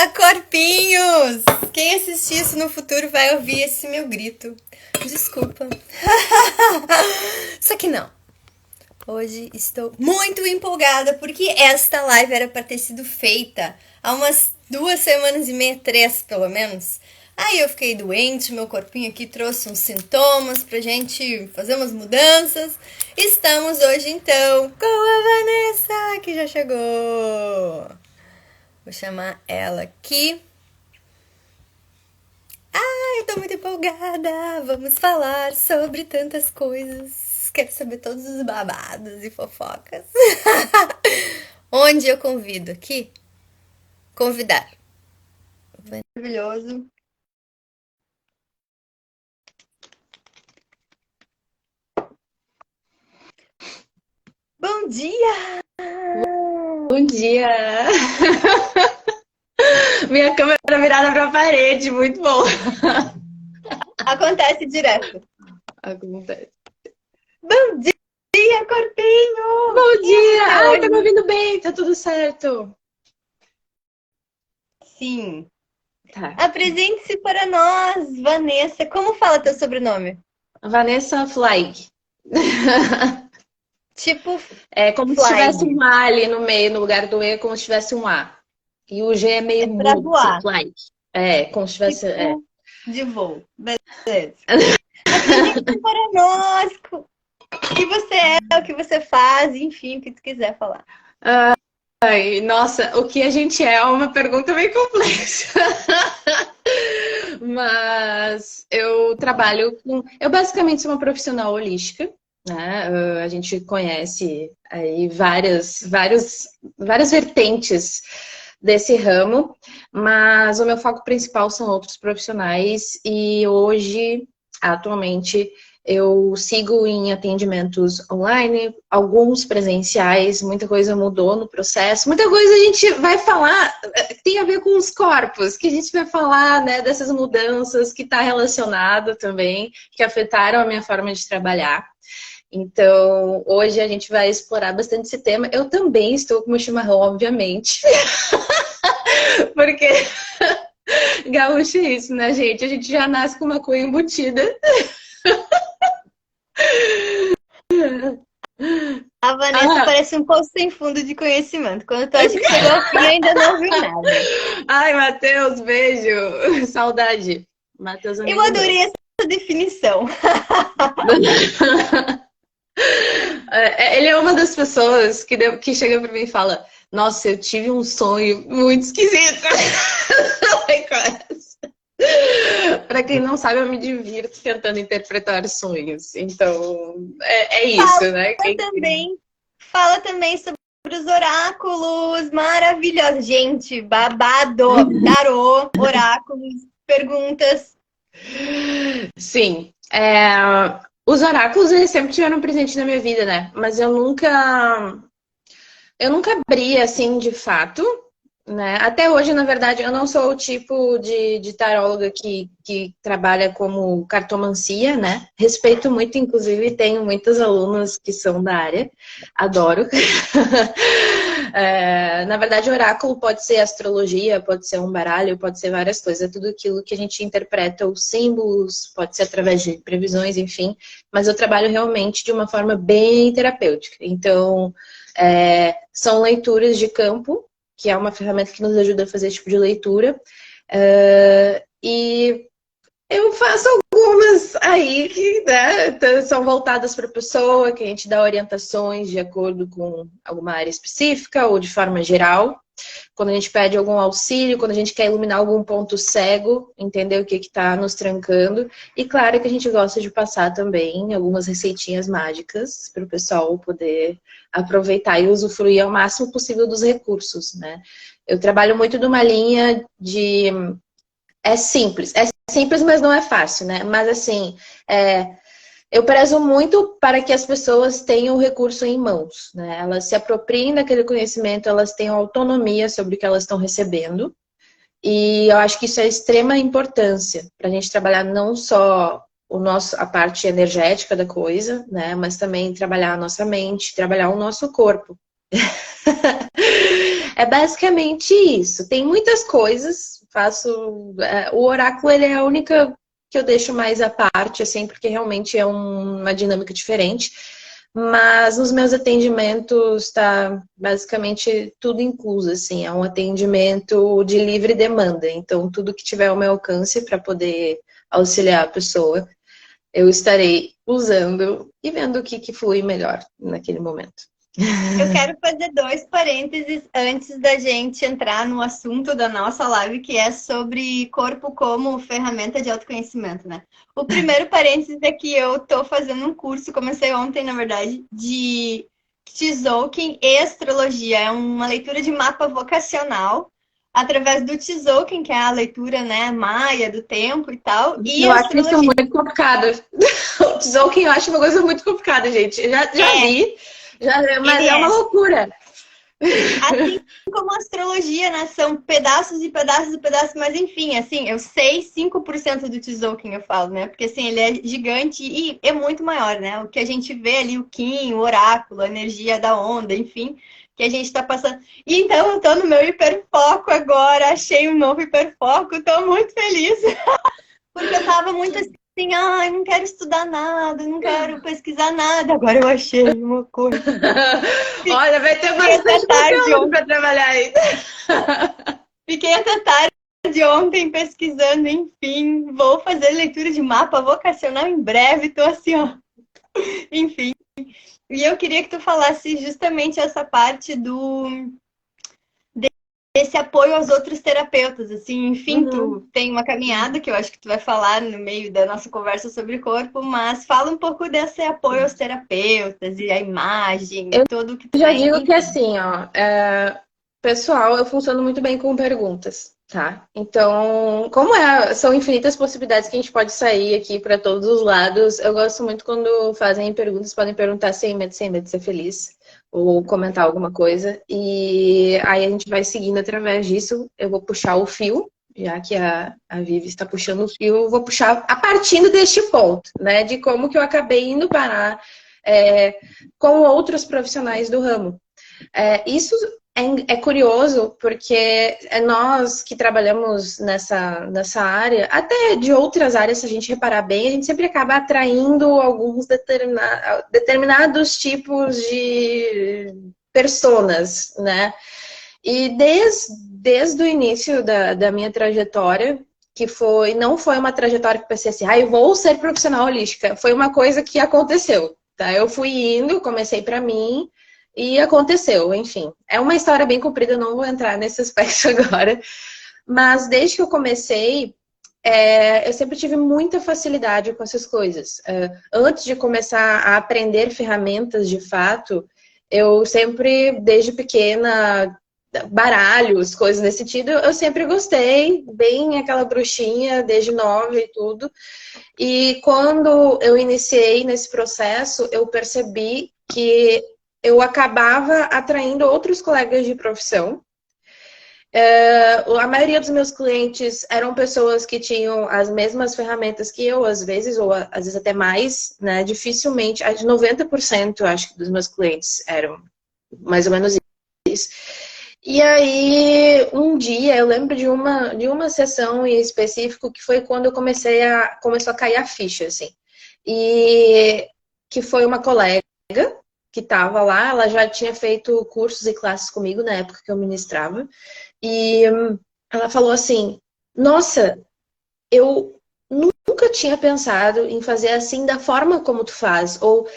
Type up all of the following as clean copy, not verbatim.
Corpinhos! Quem assistir isso no futuro vai ouvir esse meu grito. Desculpa. Só que não. Hoje estou muito empolgada porque esta live era para ter sido feita há umas 2 semanas e meia, 3 pelo menos. Aí eu fiquei doente, meu corpinho aqui trouxe uns sintomas pra gente fazer umas mudanças. Estamos hoje então com a Vanessa, que já chegou. Vou chamar ela aqui. Ai, eu tô muito empolgada. Vamos falar sobre tantas coisas. Quero saber todos os babados e fofocas. Onde eu convido aqui? Convidar. Maravilhoso. Bom dia! Bom dia! Minha câmera virada pra parede, muito bom. Acontece direto. Acontece. Bom dia, corpinho! Bom dia! Ai, tá me ouvindo bem, tá tudo certo. Sim. Tá. Apresente-se para nós, Vanessa. Como fala teu sobrenome? Vanessa Flag. Tipo, É como Flag. se tivesse um A ali no meio, no lugar do E, é como se tivesse um A. E o G é meio É pra mudo, voar. Flag. É, como se tivesse... Tipo, de voo. Beleza. Apresente-se para nós. O que você é, o que você faz, enfim, o que tu quiser falar. Ai, nossa, o que a gente é uma pergunta bem complexa. Mas eu trabalho com... Eu basicamente sou uma profissional holística, né? A gente conhece aí várias vertentes desse ramo, mas o meu foco principal são outros profissionais e hoje, atualmente, eu sigo em atendimentos online, alguns presenciais, muita coisa mudou no processo, muita coisa a gente vai falar, tem a ver com os corpos, que a gente vai falar, né, dessas mudanças que está relacionado também, que afetaram a minha forma de trabalhar. Então, hoje a gente vai explorar bastante esse tema. Eu também estou com meu chimarrão, obviamente, porque gaúcho é isso, né, gente? A gente já nasce com uma coisa embutida. A Vanessa parece um poço sem fundo de conhecimento. Quando tu acha que chegou ao fim, ainda não viu nada. Ai, Matheus, beijo. Saudade. Matheus, Eu adorei essa definição. Ele é uma das pessoas que chega pra mim e fala: nossa, eu tive um sonho muito esquisito. Pra quem não sabe, eu me divirto tentando interpretar sonhos. Então, é isso, né? Fala também sobre os oráculos maravilhosos. Gente, babado, tarô, oráculos, perguntas. Sim. Os oráculos, eles sempre tiveram presente na minha vida, né? Mas eu nunca abri, assim, de fato, né? Até hoje, na verdade, eu não sou o tipo de taróloga que trabalha como cartomancia, né? Respeito muito, inclusive, tenho muitas alunas que são da área, adoro. Na verdade, oráculo pode ser astrologia, pode ser um baralho, pode ser várias coisas, é tudo aquilo que a gente interpreta os símbolos, pode ser através de previsões, enfim, mas eu trabalho realmente de uma forma bem terapêutica. Então, são leituras de campo, que é uma ferramenta que nos ajuda a fazer esse tipo de leitura. E eu faço algumas aí que, né, são voltadas para a pessoa, que a gente dá orientações de acordo com alguma área específica ou de forma geral. Quando a gente pede algum auxílio, quando a gente quer iluminar algum ponto cego, entender o que está nos trancando. E claro que a gente gosta de passar também algumas receitinhas mágicas para o pessoal poder aproveitar e usufruir ao máximo possível dos recursos, né? Eu trabalho muito numa linha de... É simples, mas não é fácil, né? Mas assim, eu prezo muito para que as pessoas tenham o recurso em mãos, né? Elas se apropriem daquele conhecimento, elas tenham autonomia sobre o que elas estão recebendo. E eu acho que isso é de extrema importância para a gente trabalhar não só a parte energética da coisa, né? Mas também trabalhar a nossa mente, trabalhar o nosso corpo. É basicamente isso. Tem muitas coisas. O oráculo ele é a única que eu deixo mais à parte, assim, porque realmente é uma dinâmica diferente. Mas nos meus atendimentos tá basicamente tudo incluso, assim. É um atendimento de livre demanda. Então, tudo que tiver ao meu alcance para poder auxiliar a pessoa, eu estarei usando e vendo o que flui melhor naquele momento. Eu quero fazer dois parênteses antes da gente entrar no assunto da nossa live, que é sobre corpo como ferramenta de autoconhecimento, né? O primeiro parênteses é que eu tô fazendo um curso, comecei ontem, na verdade, de Tzolk'in e astrologia. É uma leitura de mapa vocacional através do Tzolk'in, que é a leitura, né, maia do tempo e tal, e Eu acho isso astrologia. muito complicado. O Tzolk'in eu acho uma coisa muito complicada, gente. Já vi, mas Ele é uma é. loucura. Assim como a astrologia, né? São pedaços e pedaços e pedaços, mas enfim, assim, eu sei 5% do Tzolk'in, eu falo, né? Porque assim, ele é gigante e é muito maior, né? O que a gente vê ali, o Kim, o oráculo, a energia da onda, enfim, que a gente tá passando. E então eu tô no meu hiperfoco agora, achei um novo hiperfoco, tô muito feliz. Porque eu tava muito assim, ai, não quero estudar nada, não quero pesquisar nada. Agora eu achei uma coisa. Olha, vai ter Fiquei até bastante tarde conteúdo ontem. para trabalhar ainda. Fiquei até tarde ontem pesquisando, enfim. Vou fazer leitura de mapa vocacional em breve, tô assim, ó. Enfim. E eu queria que tu falasse justamente essa parte desse apoio aos outros terapeutas, assim, enfim, Uhum. tu tem uma caminhada que eu acho que tu vai falar no meio da nossa conversa sobre corpo, mas fala um pouco desse apoio aos terapeutas e a imagem e Eu tudo que já tem, digo que enfim. assim, ó, pessoal, eu funciono muito bem com perguntas, tá? Então, são infinitas possibilidades que a gente pode sair aqui para todos os lados, eu gosto muito quando fazem perguntas, podem perguntar sem medo de ser feliz, ou comentar alguma coisa, e aí a gente vai seguindo através disso. Eu vou puxar o fio, já que a Vivi está puxando o fio, eu vou puxar a partir deste ponto, né? De como que eu acabei indo parar. Com outros profissionais do ramo. Isso é curioso porque nós que trabalhamos nessa área, até de outras áreas, se a gente reparar bem, a gente sempre acaba atraindo alguns determinados tipos de personas, né? E desde o início da minha trajetória, não foi uma trajetória que eu pensei assim, eu vou ser profissional holística, foi uma coisa que aconteceu. Tá? Eu fui indo, comecei para mim e aconteceu, enfim. É uma história bem comprida, eu não vou entrar nesse aspecto agora. Mas desde que eu comecei, eu sempre tive muita facilidade com essas coisas. Antes de começar a aprender ferramentas de fato, eu sempre, desde pequena, baralhos, coisas nesse sentido, eu sempre gostei, bem aquela bruxinha, desde nova e tudo. E quando eu iniciei nesse processo, eu percebi que eu acabava atraindo outros colegas de profissão. A maioria dos meus clientes eram pessoas que tinham as mesmas ferramentas que eu, às vezes, ou às vezes até mais, né? Dificilmente, 90%, acho que, dos meus clientes eram mais ou menos isso. E aí, um dia, eu lembro de uma sessão em específico que foi quando eu começou a cair a ficha, assim. E que foi uma colega que estava lá, ela já tinha feito cursos e classes comigo na época que eu ministrava. E ela falou assim, nossa, eu nunca tinha pensado em fazer assim da forma como tu faz. Ou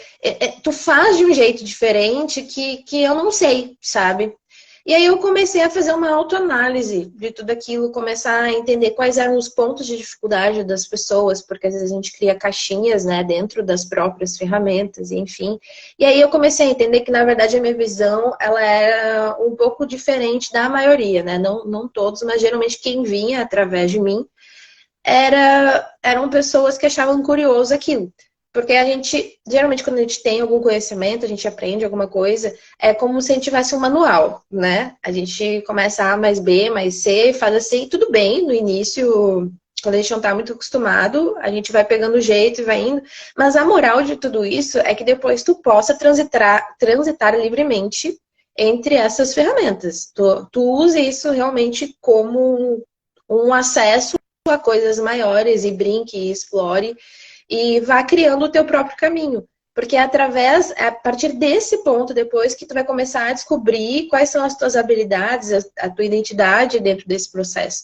tu faz de um jeito diferente que eu não sei, sabe? E aí eu comecei a fazer uma autoanálise de tudo aquilo, começar a entender quais eram os pontos de dificuldade das pessoas, porque às vezes a gente cria caixinhas, né, dentro das próprias ferramentas, enfim. E aí eu comecei a entender que, na verdade, a minha visão, ela era um pouco diferente da maioria, né? Não todos, mas geralmente quem vinha através de mim eram pessoas que achavam curioso aquilo. Porque a gente, geralmente, quando a gente tem algum conhecimento, a gente aprende alguma coisa, é como se a gente tivesse um manual, né? A gente começa A mais B mais C, faz assim, tudo bem no início, quando a gente não tá muito acostumado, a gente vai pegando o jeito e vai indo. Mas a moral de tudo isso é que depois tu possa transitar livremente entre essas ferramentas. Tu usa isso realmente como um acesso a coisas maiores e brinque e explore e vá criando o teu próprio caminho. Porque é a partir desse ponto, depois que tu vai começar a descobrir quais são as tuas habilidades, a tua identidade dentro desse processo.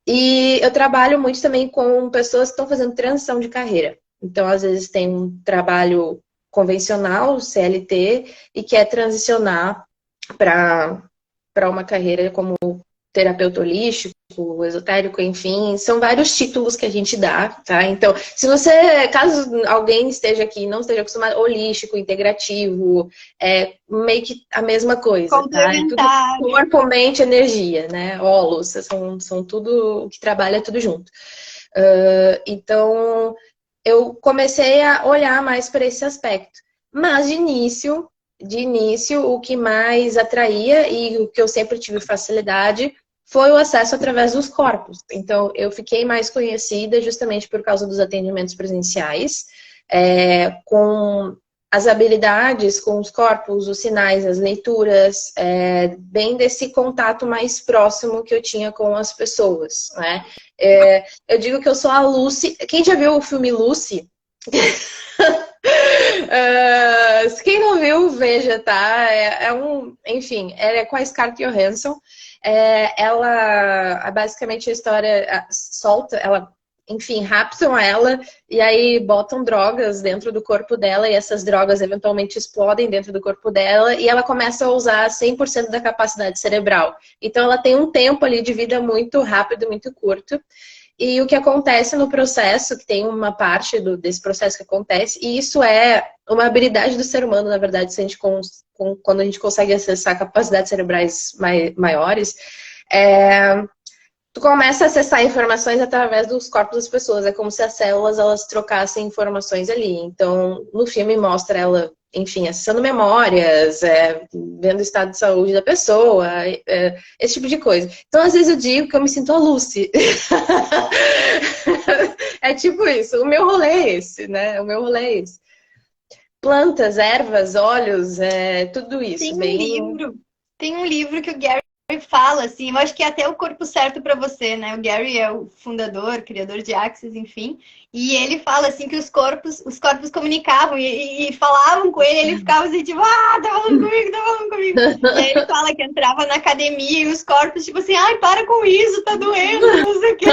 E eu trabalho muito também com pessoas que estão fazendo transição de carreira. Então, às vezes, tem um trabalho convencional, CLT, e quer transicionar para uma carreira como terapeuta holístico, esotérico, enfim, são vários títulos que a gente dá, tá? Então, se você, caso alguém esteja aqui e não esteja acostumado, holístico, integrativo, é meio que a mesma coisa, tá? É tudo corpo, mente, energia, né? Holos, são tudo que trabalha tudo junto. Então, eu comecei a olhar mais para esse aspecto. Mas, de início, o que mais atraía e o que eu sempre tive facilidade foi o acesso através dos corpos. Então, eu fiquei mais conhecida justamente por causa dos atendimentos presenciais, com as habilidades, com os corpos, os sinais, as leituras, bem desse contato mais próximo que eu tinha com as pessoas, né? Eu digo que eu sou a Lucy. Quem já viu o filme Lucy? Quem não viu, veja, tá? Enfim, é com a Scarlett Johansson. Ela, basicamente, a história ela, enfim, raptam ela e aí botam drogas dentro do corpo dela e essas drogas eventualmente explodem dentro do corpo dela e ela começa a usar 100% da capacidade cerebral. Então, ela tem um tempo ali de vida muito rápido, muito curto. E o que acontece no processo, que tem uma parte desse processo que acontece, e isso é uma habilidade do ser humano, na verdade, se a gente quando a gente consegue acessar capacidades cerebrais maiores, tu começa a acessar informações através dos corpos das pessoas. É como se as células elas trocassem informações ali. Então, no filme mostra ela, enfim, acessando memórias, vendo o estado de saúde da pessoa, esse tipo de coisa. Então, às vezes eu digo que eu me sinto a Lucy. É tipo isso. O meu rolê é esse, né? O meu rolê é esse. Plantas, ervas, óleos, tudo isso. Tem um livro que o Gary fala, assim, eu acho que é até o corpo certo para você, né? O Gary é o fundador, criador de Access, enfim. E ele fala, assim, que os corpos comunicavam e falavam com ele, ele ficava assim, tipo, tá falando comigo, tá falando comigo. E aí ele fala que entrava na academia e os corpos, tipo assim, ai, para com isso, tá doendo, não sei o quê.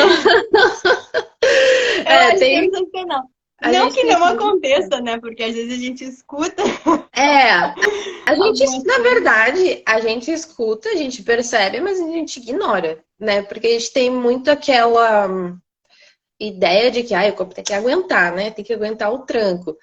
Eu acho sensacional. Não que não aconteça, né? Porque às vezes a gente escuta. A gente, na verdade, a gente escuta, a gente percebe, mas a gente ignora, né? Porque a gente tem muito aquela ideia de que o corpo tem que aguentar, né? Tem que aguentar o tranco.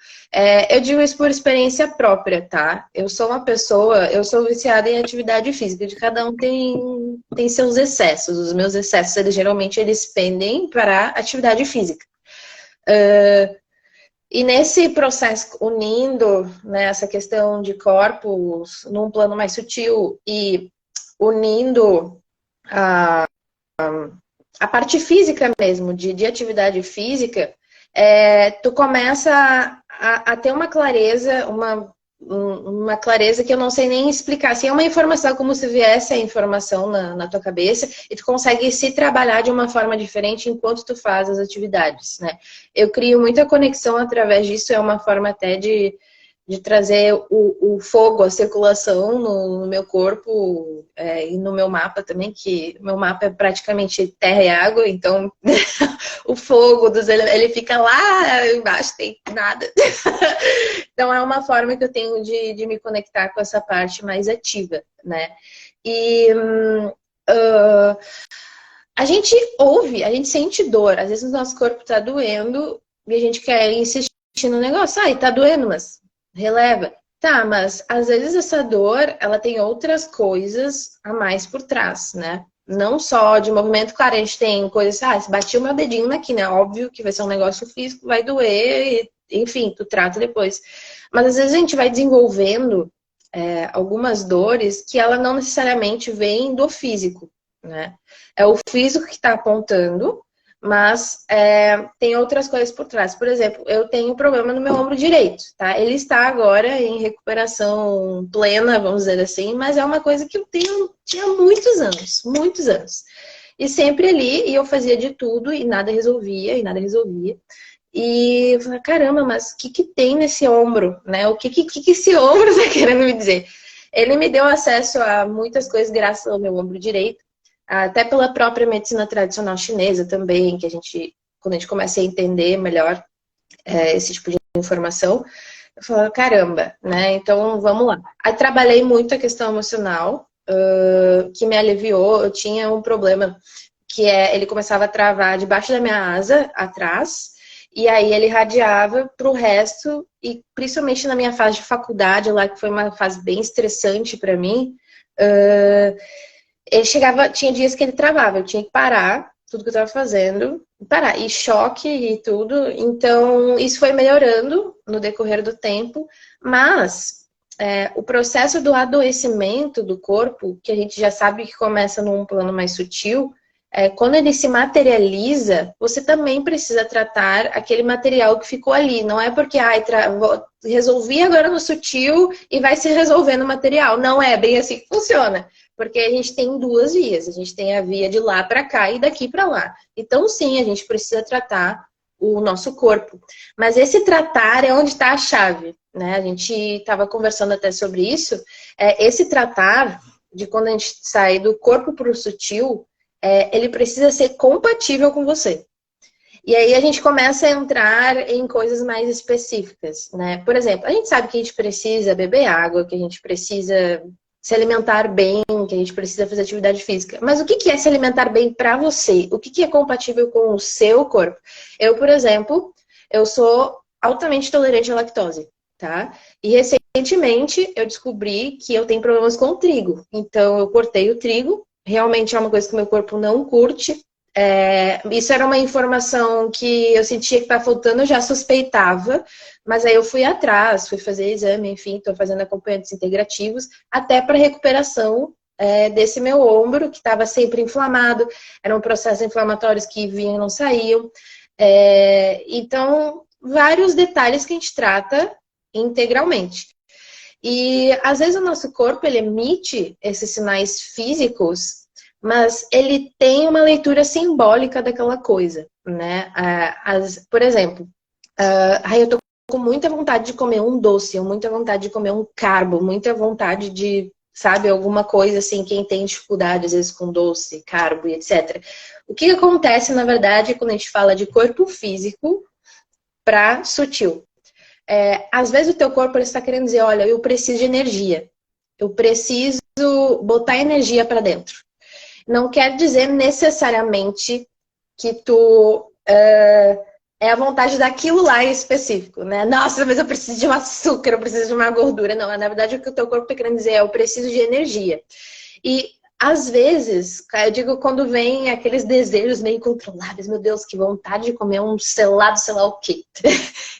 Eu digo isso por experiência própria, tá? Eu sou viciada em atividade física, de cada um tem seus excessos. Os meus excessos, geralmente, eles pendem para atividade física. E nesse processo, unindo, né, essa questão de corpos num plano mais sutil e unindo a parte física mesmo, de atividade física, tu começa a ter uma clareza, uma clareza que eu não sei nem explicar. Assim, é uma informação como se viesse a informação na tua cabeça e tu consegue se trabalhar de uma forma diferente enquanto tu faz as atividades, né? Eu crio muita conexão através disso, é uma forma até de trazer o fogo, a circulação no meu corpo e no meu mapa também, que meu mapa é praticamente terra e água, então o fogo ele fica lá embaixo, tem nada. Então é uma forma que eu tenho de me conectar com essa parte mais ativa, né? E a gente ouve, a gente sente dor, às vezes o nosso corpo tá doendo e a gente quer insistir no negócio, tá doendo, mas releva. Tá, mas às vezes essa dor, ela tem outras coisas a mais por trás, né? Não só de movimento, claro, a gente tem coisas, se bati o meu dedinho aqui, né? Óbvio que vai ser um negócio físico, vai doer, enfim, tu trata depois. Mas às vezes a gente vai desenvolvendo algumas dores que ela não necessariamente vem do físico, né? É o físico que está apontando, Mas tem outras coisas por trás. Por exemplo, eu tenho um problema no meu ombro direito, tá? Ele está agora em recuperação plena, vamos dizer assim, mas é uma coisa que eu tinha muitos anos, muitos anos. E sempre ali, e eu fazia de tudo, e nada resolvia, e nada resolvia. E eu falei, caramba, mas o que tem nesse ombro, né? O que esse ombro está querendo me dizer? Ele me deu acesso a muitas coisas graças ao meu ombro direito, até pela própria medicina tradicional chinesa também, que quando a gente começa a entender melhor esse tipo de informação, eu falo, caramba, né? Então vamos lá. Aí trabalhei muito a questão emocional, que me aliviou. Eu tinha um problema que ele começava a travar debaixo da minha asa, atrás, e aí ele radiava para o resto, e principalmente na minha fase de faculdade, lá que foi uma fase bem estressante para mim, ele tinha dias que ele travava, eu tinha que parar tudo que eu estava fazendo, parar, e choque e tudo. Então, isso foi melhorando no decorrer do tempo, mas o processo do adoecimento do corpo, que a gente já sabe que começa num plano mais sutil, quando ele se materializa, você também precisa tratar aquele material que ficou ali. Não é porque resolvi agora no sutil e vai se resolver no material. Não é bem assim que funciona. Porque a gente tem duas vias. A gente tem a via de lá para cá e daqui para lá. Então, sim, a gente precisa tratar o nosso corpo. Mas esse tratar é onde está a chave, né? A gente estava conversando até sobre isso. Esse tratar, de quando a gente sai do corpo para o sutil, ele precisa ser compatível com você. E aí a gente começa a entrar em coisas mais específicas, né? Por exemplo, a gente sabe que a gente precisa beber água, que a gente precisa se alimentar bem, que a gente precisa fazer atividade física. Mas o que é se alimentar bem para você? O que é compatível com o seu corpo? Eu, por exemplo, eu sou altamente tolerante à lactose, tá? E recentemente eu descobri que eu tenho problemas com o trigo. Então eu cortei o trigo. Realmente é uma coisa que meu corpo não curte. Isso era uma informação que eu sentia que estava faltando, eu já suspeitava, mas aí eu fui atrás, fui fazer exame, enfim, estou fazendo acompanhantes integrativos, até para recuperação desse meu ombro, que estava sempre inflamado, eram processos inflamatórios que vinham e não saíam. Então, vários detalhes que a gente trata integralmente. E às vezes o nosso corpo ele emite esses sinais físicos, mas ele tem uma leitura simbólica daquela coisa, né? Por exemplo, eu tô com muita vontade de comer um doce, muita vontade de comer um carbo, muita vontade de, sabe, alguma coisa assim, quem tem dificuldade às vezes com doce, carbo e etc. O que acontece, na verdade, quando a gente fala de corpo físico para sutil? Às vezes o teu corpo está querendo dizer, olha, eu preciso de energia. Eu preciso botar energia para dentro. Não quer dizer necessariamente que tu a vontade daquilo lá em específico, né? Nossa, mas eu preciso de um açúcar, eu preciso de uma gordura. Não, na verdade o que o teu corpo está querendo dizer é eu preciso de energia. E às vezes, eu digo quando vem aqueles desejos meio incontroláveis, meu Deus, que vontade de comer um selado, sei lá o quê.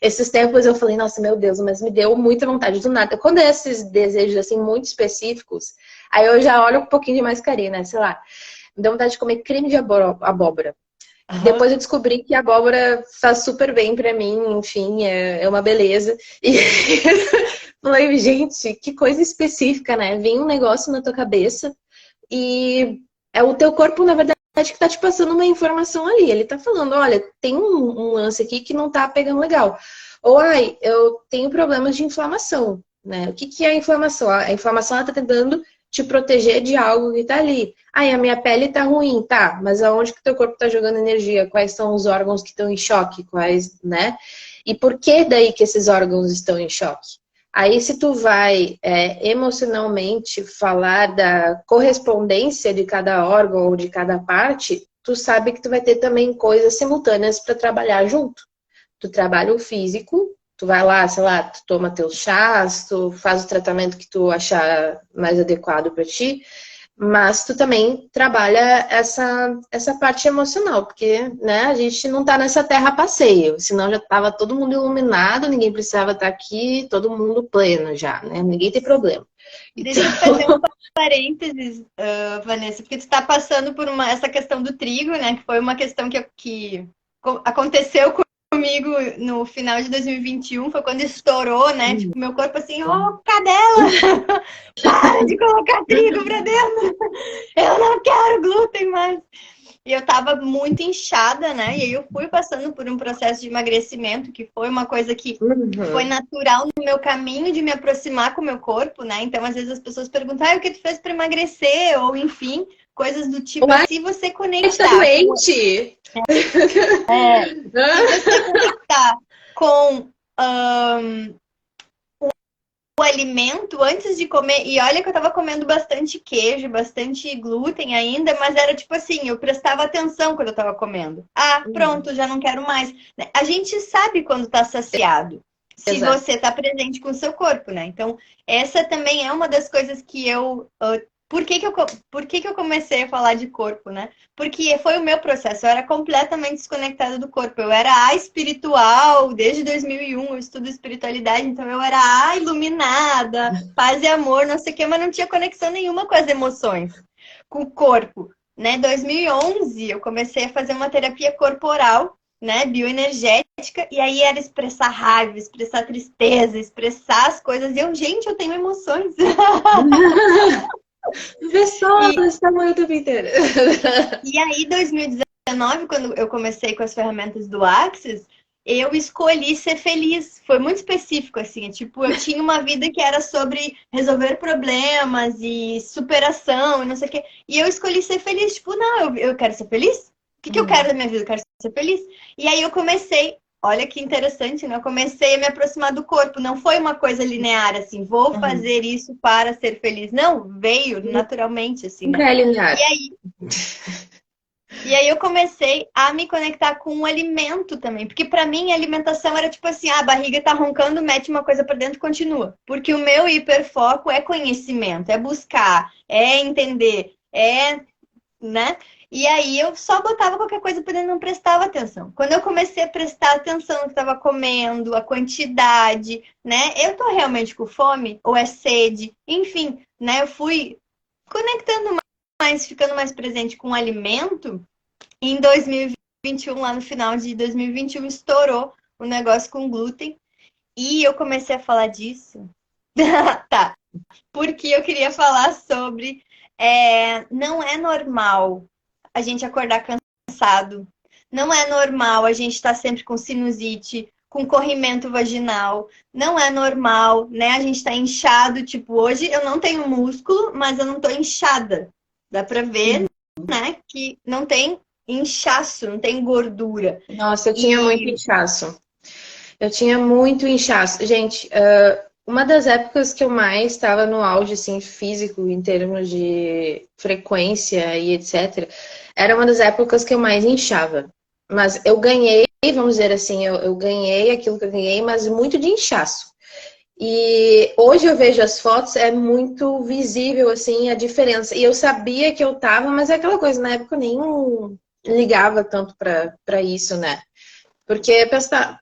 Esses tempos eu falei, nossa, meu Deus, mas me deu muita vontade do nada. Quando é esses desejos assim muito específicos, aí eu já olho um pouquinho de mais carinho, né? Sei lá, me deu vontade de comer creme de abóbora. Uhum. Depois eu descobri que a abóbora faz super bem pra mim, enfim, é uma beleza. E falei, gente, que coisa específica, né? Vem um negócio na tua cabeça e é o teu corpo, na verdade, que tá te passando uma informação ali. Ele tá falando, olha, tem um lance aqui que não tá pegando legal. Ou, eu tenho problemas de inflamação, né? O que é a inflamação? A inflamação, ela tá tentando te proteger de algo que tá ali. A minha pele tá ruim, tá, mas aonde que o teu corpo tá jogando energia? Quais são os órgãos que estão em choque? Quais, né? E por que daí que esses órgãos estão em choque? Aí se tu vai emocionalmente falar da correspondência de cada órgão ou de cada parte, tu sabe que tu vai ter também coisas simultâneas para trabalhar junto. Tu trabalha o físico, tu vai lá, sei lá, tu toma teus chás, tu faz o tratamento que tu achar mais adequado para ti, Mas tu também trabalha essa parte emocional, porque, né, a gente não tá nessa terra a passeio, senão já tava todo mundo iluminado, ninguém precisava estar aqui, todo mundo pleno já, né? Ninguém tem problema. Deixa eu fazer um parênteses, Vanessa, porque tu está passando por essa questão do trigo, né? Que foi uma questão que aconteceu comigo no final de 2021, foi quando estourou, né? Tipo, meu corpo assim, ô, cadela! Para de colocar trigo pra dentro! Eu não quero glúten mais! E eu tava muito inchada, né? E aí eu fui passando por um processo de emagrecimento, que foi uma coisa que foi natural no meu caminho de me aproximar com o meu corpo, né? Então, às vezes as pessoas perguntam, o que tu fez para emagrecer? Ou, enfim, coisas do tipo. Uai, Se você tá conectar doente! se você conectar com o alimento antes de comer, e olha que eu tava comendo bastante queijo, bastante glúten ainda, mas era tipo assim, eu prestava atenção quando eu tava comendo. Ah, pronto, já não quero mais. A gente sabe quando tá saciado, se Exato. você tá presente com o seu corpo, né? Então, essa também é uma das coisas que eu por que que eu comecei a falar de corpo, né? Porque foi o meu processo, eu era completamente desconectada do corpo. Eu era a espiritual, desde 2001 eu estudo espiritualidade, então eu era a iluminada, paz e amor, não sei o quê, mas não tinha conexão nenhuma com as emoções, com o corpo. Né? 2011 eu comecei a fazer uma terapia corporal, né, bioenergética, e aí era expressar raiva, expressar tristeza, expressar as coisas. E eu, gente, eu tenho emoções. Vê só, E, esse tamanho do inteiro. E aí, 2019, quando eu comecei com as ferramentas do Axis, eu escolhi ser feliz. Foi muito específico, assim. Tipo, eu tinha uma vida que era sobre resolver problemas e superação e não sei o quê. E eu escolhi ser feliz. Tipo, não, eu quero ser feliz? O que eu quero da minha vida? Eu quero ser feliz. E aí eu comecei. Olha que interessante, né? Eu comecei a me aproximar do corpo. Não foi uma coisa linear, assim, vou fazer isso para ser feliz. Não, veio naturalmente, assim, Nunca né? é E linear. aí, e aí eu comecei a me conectar com o alimento também, porque para mim a alimentação era tipo assim, a barriga tá roncando, mete uma coisa para dentro e continua. Porque o meu hiperfoco é conhecimento, é buscar, é entender, né? E aí eu só botava qualquer coisa para dentro e não prestava atenção. Quando eu comecei a prestar atenção no que estava comendo, a quantidade, né? Eu tô realmente com fome ou é sede? Enfim, né? Eu fui conectando mais, ficando mais presente com o alimento. Em 2021, lá no final de 2021, estourou o negócio com glúten. E eu comecei a falar disso. Tá. Porque eu queria falar sobre. Não é normal a gente acordar cansado. Não é normal a gente estar sempre com sinusite, com corrimento vaginal. Não é normal, né? A gente tá inchado. Tipo, hoje eu não tenho músculo, mas eu não tô inchada. Dá pra ver, né? Que não tem inchaço, não tem gordura. Nossa, eu tinha muito E inchaço. Eu tinha muito inchaço. Gente, uma das épocas que eu mais estava no auge, assim, físico, em termos de frequência e etc., era uma das épocas que eu mais inchava. Mas eu ganhei, vamos dizer assim, eu ganhei aquilo que eu ganhei, mas muito de inchaço. E hoje eu vejo as fotos, é muito visível, assim, a diferença. E eu sabia que eu tava, mas é aquela coisa, na época eu nem ligava tanto pra isso, né? Porque pensar,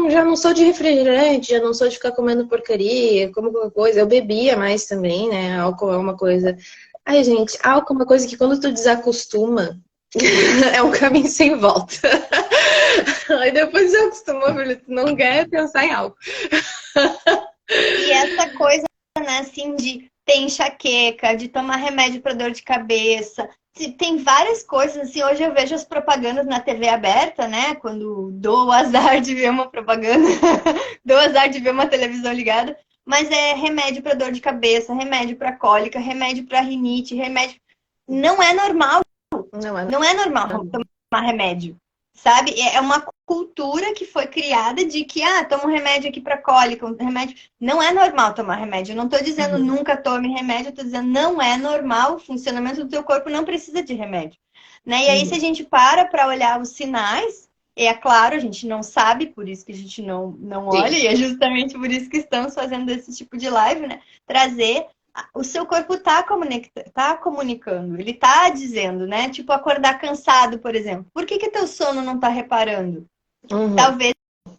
já não sou de refrigerante, já não sou de ficar comendo porcaria, como qualquer coisa. Eu bebia mais também, né? Álcool é uma coisa. Ai, gente, álcool é uma coisa que quando tu desacostuma, é um caminho sem volta. Aí depois eu acostumo, tu não quer pensar em álcool. essa coisa, né, assim, de ter enxaqueca, de tomar remédio para dor de cabeça. Tem várias coisas, assim, hoje eu vejo as propagandas na TV aberta, né? Quando dou o azar de ver uma propaganda, dou o azar de ver uma televisão ligada, mas é remédio para dor de cabeça, remédio para cólica, remédio para rinite, remédio. Não é normal, Não é. não é normal tomar remédio. Sabe? É uma cultura que foi criada de que, toma um remédio aqui para cólica, um remédio. Não é normal tomar remédio. Eu não estou dizendo nunca tome remédio, eu estou dizendo não é normal, o funcionamento do teu corpo não precisa de remédio. Né? E aí, se a gente para olhar os sinais, é claro, a gente não sabe, por isso que a gente não olha, Sim. e é justamente por isso que estamos fazendo esse tipo de live, né? Trazer o seu corpo tá comunicando, ele tá dizendo, né? Tipo, acordar cansado, por exemplo. Por que que teu sono não tá reparando? Uhum. Talvez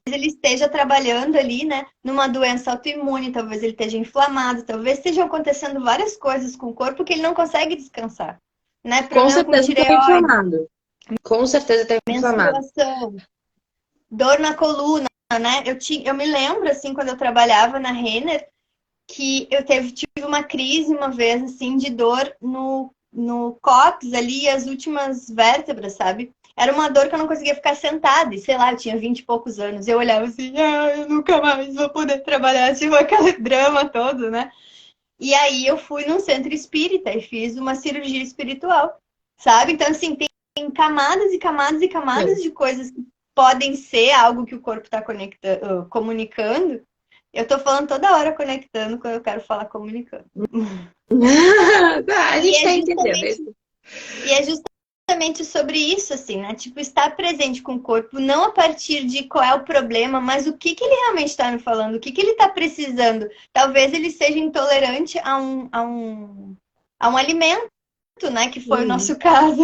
ele esteja trabalhando ali, né, numa doença autoimune, talvez ele esteja inflamado, talvez estejam acontecendo várias coisas com o corpo que ele não consegue descansar, né? Com Problema com certeza está tireoide, inflamado. Com certeza está inflamado. menstruação, dor na coluna, né? Eu me lembro, assim, quando eu trabalhava na Renner, que tive uma crise uma vez, assim, de dor no cóccix ali, as últimas vértebras, sabe? Era uma dor que eu não conseguia ficar sentada. E sei lá, eu tinha 20 e poucos anos. Eu olhava assim, eu nunca mais vou poder trabalhar. Tipo, aquele drama todo, né? E aí eu fui num centro espírita e fiz uma cirurgia espiritual, sabe? Então, assim, tem camadas e camadas e camadas Sim. de coisas que podem ser algo que o corpo está comunicando. Eu tô falando toda hora conectando quando eu quero falar comunicando. A E gente é está entendendo justamente, isso. e é justamente sobre isso, assim, né? Tipo, estar presente com o corpo, não a partir de qual é o problema, mas o que que ele realmente está me falando, o que que ele está precisando. Talvez ele seja intolerante a um alimento, né? Que foi o Uhum. nosso caso,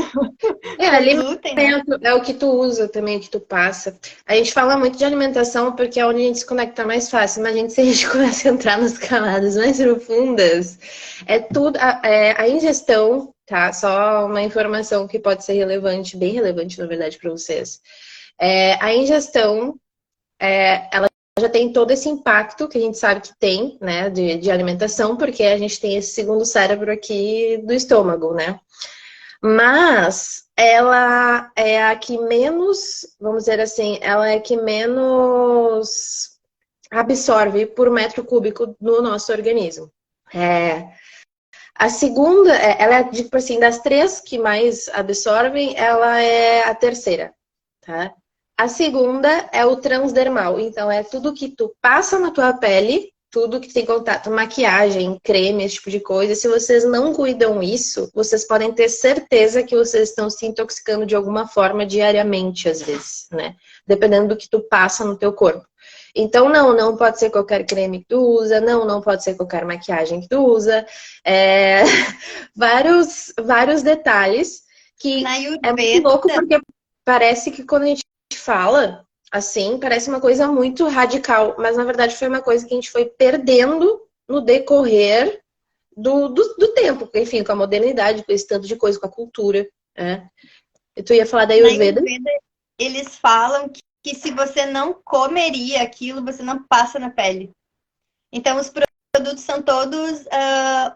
É, o alimento glúten, né? é o que tu usa também, o que tu passa. A gente fala muito de alimentação porque é onde a gente se conecta mais fácil, mas se a gente começa a entrar nas camadas mais profundas, é tudo, a ingestão, tá? Só uma informação que pode ser relevante, bem relevante, na verdade, para vocês. A ingestão, ela já tem todo esse impacto que a gente sabe que tem, né, de alimentação, porque a gente tem esse segundo cérebro aqui do estômago, né? Mas ela é a que menos, vamos dizer assim, ela é a que menos absorve por metro cúbico no nosso organismo. É, a segunda, ela é, tipo assim, das três que mais absorvem, ela é a terceira, tá? A segunda é o transdermal, então é tudo que tu passa na tua pele, tudo que tem contato, maquiagem, creme, esse tipo de coisa. Se vocês não cuidam isso, vocês podem ter certeza que vocês estão se intoxicando de alguma forma diariamente, às vezes, né? Dependendo do que tu passa no teu corpo. Então, não pode ser qualquer creme que tu usa, não pode ser qualquer maquiagem que tu usa. É... vários detalhes Na que é muito Ayurveda, louco porque parece que quando a gente fala assim, parece uma coisa muito radical, mas na verdade foi uma coisa que a gente foi perdendo no decorrer do tempo, enfim, com a modernidade, com esse tanto de coisa, com a cultura. Né? E tu ia falar da na Ayurveda? Ayurveda, eles falam que se você não comeria aquilo, você não passa na pele. Então, os produtos são todos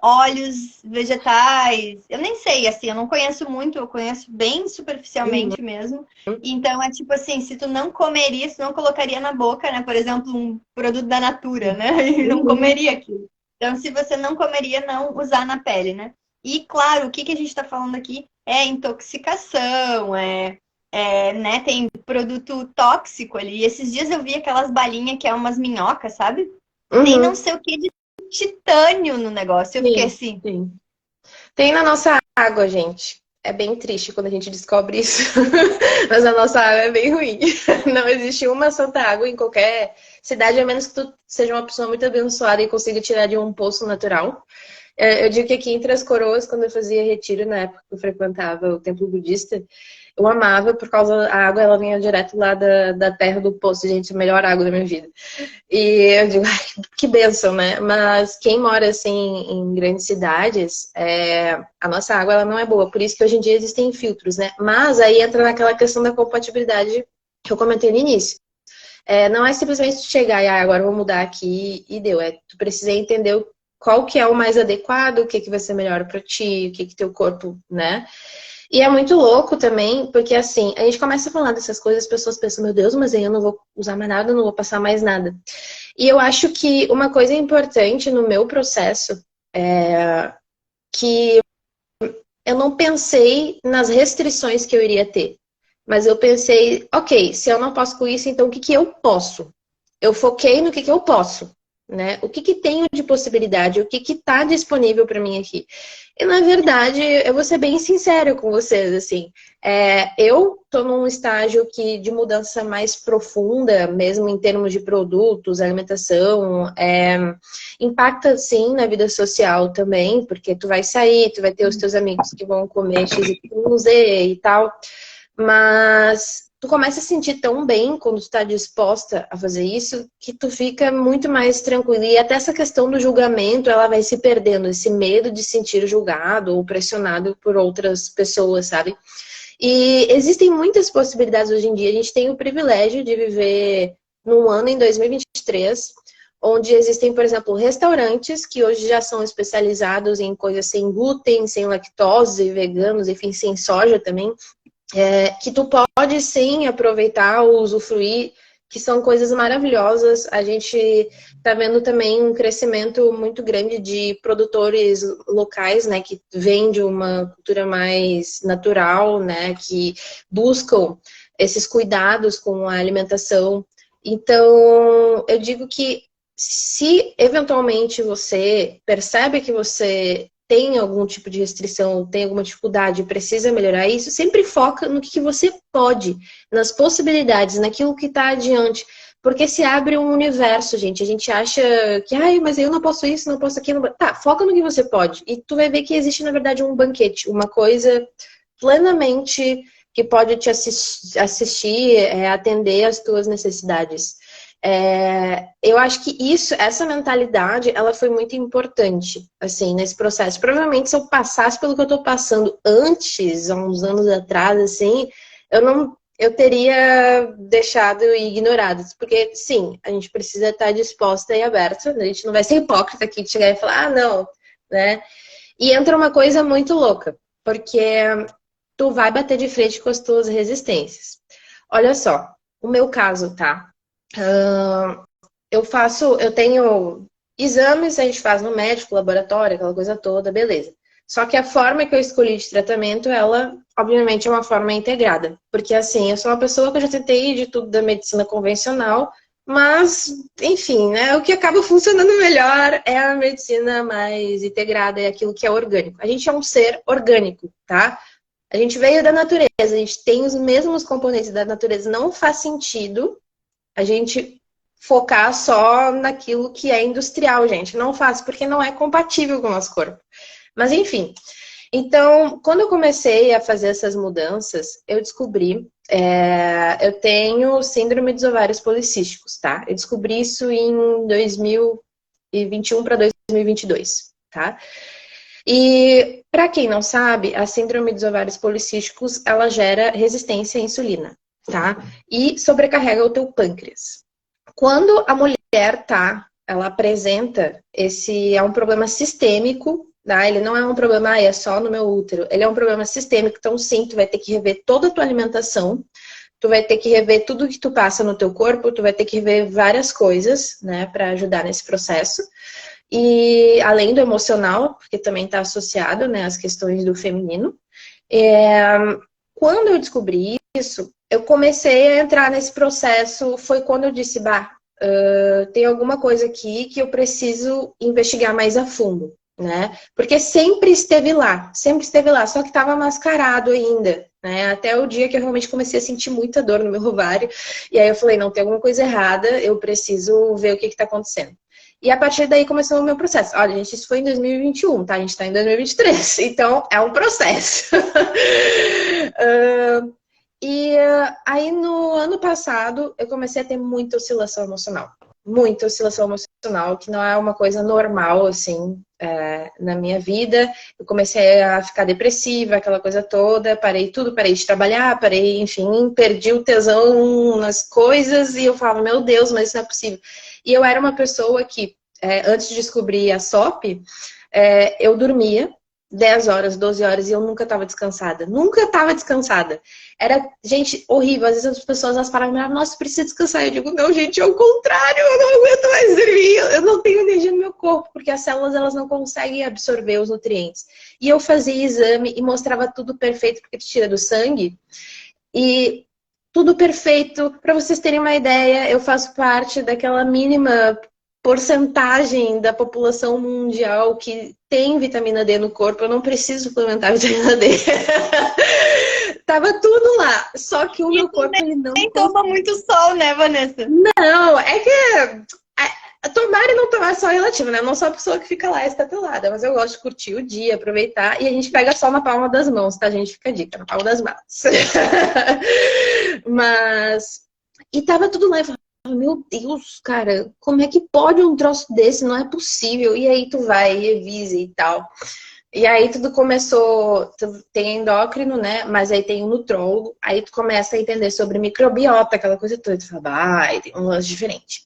óleos vegetais. Eu nem sei, assim, eu não conheço muito, eu conheço bem Uhum. superficialmente mesmo. Então, é tipo assim, se tu não comeria, se tu não colocaria na boca, né? Por exemplo, um produto da Natura, né? E não Uhum. comeria aquilo. Então, se você não comeria, não usar na pele, né? E, claro, o que que a gente está falando aqui é intoxicação, né? Tem produto tóxico ali. Esses dias eu vi aquelas balinhas que é umas minhocas, sabe? Tem não Uhum. sei o que de titânio no negócio. Eu fiquei Sim, assim, sim. Tem na nossa água, gente. É bem triste quando a gente descobre isso. Mas a nossa água é bem ruim. Não existe uma santa água em qualquer cidade, a menos que tu seja uma pessoa muito abençoada e consiga tirar de um poço natural. Eu digo que aqui entre as coroas, quando eu fazia retiro, na época que eu frequentava o templo budista, eu amava por causa da água, ela vinha direto lá da terra do poço, gente, a melhor água da minha vida. E eu digo, ai, que bênção, né? Mas quem mora assim em grandes cidades, a nossa água ela não é boa. Por isso que hoje em dia existem filtros, né? Mas aí entra naquela questão da compatibilidade que eu comentei no início. Não é simplesmente chegar e agora eu vou mudar aqui e deu. Tu precisa entender qual que é o mais adequado, o que que vai ser melhor para ti, o que que teu corpo, né? E é muito louco também, porque assim, a gente começa a falar dessas coisas, as pessoas pensam, meu Deus, mas aí eu não vou usar mais nada, eu não vou passar mais nada. E eu acho que uma coisa importante no meu processo é que eu não pensei nas restrições que eu iria ter. Mas eu pensei, ok, se eu não posso com isso, então o que que eu posso? Eu foquei no que eu posso, né? O que que tenho de possibilidade? O que que tá disponível para mim aqui? E, na verdade, eu vou ser bem sincera com vocês, assim, eu tô num estágio de mudança mais profunda, mesmo em termos de produtos, alimentação, impacta, sim, na vida social também, porque tu vai sair, tu vai ter os teus amigos que vão comer X, Y, Z e tal, mas tu começa a sentir tão bem quando tu tá disposta a fazer isso, que tu fica muito mais tranquila. E até essa questão do julgamento, ela vai se perdendo, esse medo de sentir julgado ou pressionado por outras pessoas, sabe? E existem muitas possibilidades hoje em dia. A gente tem o privilégio de viver num ano em 2023, onde existem, por exemplo, restaurantes que hoje já são especializados em coisas sem glúten, sem lactose, veganos, enfim, sem soja também, que tu pode sim aproveitar ou usufruir, que são coisas maravilhosas. A gente está vendo também um crescimento muito grande de produtores locais, né, que vêm de uma cultura mais natural, né, que buscam esses cuidados com a alimentação. Então, eu digo que se eventualmente você percebe que você tem algum tipo de restrição, tem alguma dificuldade, precisa melhorar isso, sempre foca no que você pode, nas possibilidades, naquilo que está adiante. Porque se abre um universo, gente. A gente acha que, ai, mas eu não posso isso, não posso aquilo. Tá, foca no que você pode. E tu vai ver que existe, na verdade, um banquete, uma coisa plenamente que pode te assistir, atender às tuas necessidades. Eu acho que essa mentalidade, ela foi muito importante, assim, nesse processo. Provavelmente, se eu passasse pelo que eu tô passando antes, há uns anos atrás, assim, eu teria deixado e ignorado. Porque, sim, a gente precisa estar disposta e aberta, né? A gente não vai ser hipócrita aqui de chegar e falar, ah, não, né? E entra uma coisa muito louca, porque tu vai bater de frente com as tuas resistências. Olha só, o meu caso, tá? Eu tenho exames, a gente faz no médico, laboratório, aquela coisa toda, beleza. Só que a forma que eu escolhi de tratamento, ela, obviamente, é uma forma integrada. Porque, assim, eu sou uma pessoa que eu já tentei de tudo da medicina convencional, mas, enfim, né, o que acaba funcionando melhor é a medicina mais integrada, é aquilo que é orgânico. A gente é um ser orgânico, tá? A gente veio da natureza, a gente tem os mesmos componentes da natureza, não faz sentido a gente focar só naquilo que é industrial, gente. Não faz, porque não é compatível com o nosso corpo. Mas, enfim. Então, quando eu comecei a fazer essas mudanças, eu descobri... eu tenho síndrome dos ovários policísticos, tá? Eu descobri isso em 2021 para 2022, tá? E, para quem não sabe, a síndrome dos ovários policísticos, ela gera resistência à insulina, tá? E sobrecarrega o teu pâncreas. Quando a mulher ela apresenta é um problema sistêmico, tá? Ele não é um problema, é só no meu útero, ele é um problema sistêmico, então sim, tu vai ter que rever toda a tua alimentação, tu vai ter que rever tudo que tu passa no teu corpo, tu vai ter que rever várias coisas, né, para ajudar nesse processo. E além do emocional, porque também está associado, né, às questões do feminino. Quando eu descobri isso, eu comecei a entrar nesse processo, foi quando eu disse, tem alguma coisa aqui que eu preciso investigar mais a fundo, né? Porque sempre esteve lá, só que estava mascarado ainda, né? Até o dia que eu realmente comecei a sentir muita dor no meu ovário, e aí eu falei, não, tem alguma coisa errada, eu preciso ver o que está acontecendo. E a partir daí começou o meu processo. Olha, gente, isso foi em 2021, tá? A gente tá em 2023, então é um processo. Aí no ano passado eu comecei a ter muita oscilação emocional. Muita oscilação emocional, que não é uma coisa normal, assim, na minha vida. Eu comecei a ficar depressiva, aquela coisa toda, parei tudo, parei de trabalhar, enfim, perdi o tesão nas coisas e eu falava, meu Deus, mas isso não é possível. E eu era uma pessoa que, antes de descobrir a SOP, eu dormia 10 horas, 12 horas e eu nunca estava descansada. Nunca estava descansada. Era, gente, horrível. Às vezes as pessoas elas paravam e falavam, nossa, precisa descansar. Eu digo, não, gente, é o contrário, eu não aguento mais dormir. Eu não tenho energia no meu corpo, porque as células elas não conseguem absorver os nutrientes. E eu fazia exame e mostrava tudo perfeito, porque tu tira do sangue. E tudo perfeito. Para vocês terem uma ideia, eu faço parte daquela mínima porcentagem da população mundial que tem vitamina D no corpo, eu não preciso suplementar vitamina D. Tava tudo lá, só que o meu corpo ele não nem toma muito sol, né, Vanessa? Não, é que tomar e não tomar sol é relativo, né? Eu não sou a pessoa que fica lá estatelada, mas eu gosto de curtir o dia, aproveitar, e a gente pega sol na palma das mãos, tá, gente? Fica a dica, na palma das mãos. Mas... E tava tudo lá, eu falava, meu Deus, cara, como é que pode um troço desse? Não é possível. E aí tu vai, revisa e tal. E aí tudo começou, tem endócrino, né? Mas aí tem o nutrólogo, aí tu começa a entender sobre microbiota, aquela coisa toda. Tu fala, tem um lance diferente.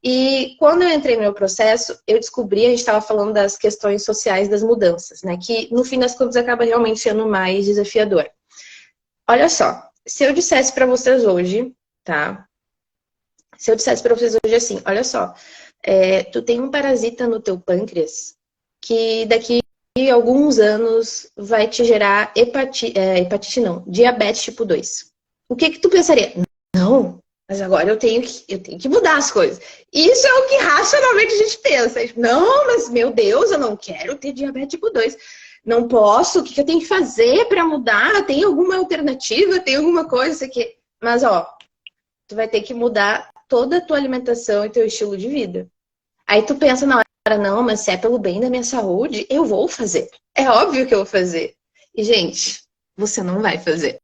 E quando eu entrei no meu processo, eu descobri, a gente estava falando das questões sociais das mudanças, né? Que no fim das contas acaba realmente sendo mais desafiador. Olha só, se eu dissesse para vocês hoje, tá? Se eu dissesse para vocês hoje assim, olha só, tu tem um parasita no teu pâncreas que daqui a alguns anos vai te gerar hepatite não, diabetes tipo 2. O que tu pensaria? Não, mas agora eu tenho que mudar as coisas. Isso é o que racionalmente a gente pensa. Não, mas meu Deus, eu não quero ter diabetes tipo 2. Não posso, o que eu tenho que fazer para mudar? Tem alguma alternativa? Tem alguma coisa? Isso aqui? Mas, ó, tu vai ter que mudar toda a tua alimentação e teu estilo de vida. Aí tu pensa na hora, não, mas se é pelo bem da minha saúde, eu vou fazer. É óbvio que eu vou fazer. E, gente, você não vai fazer.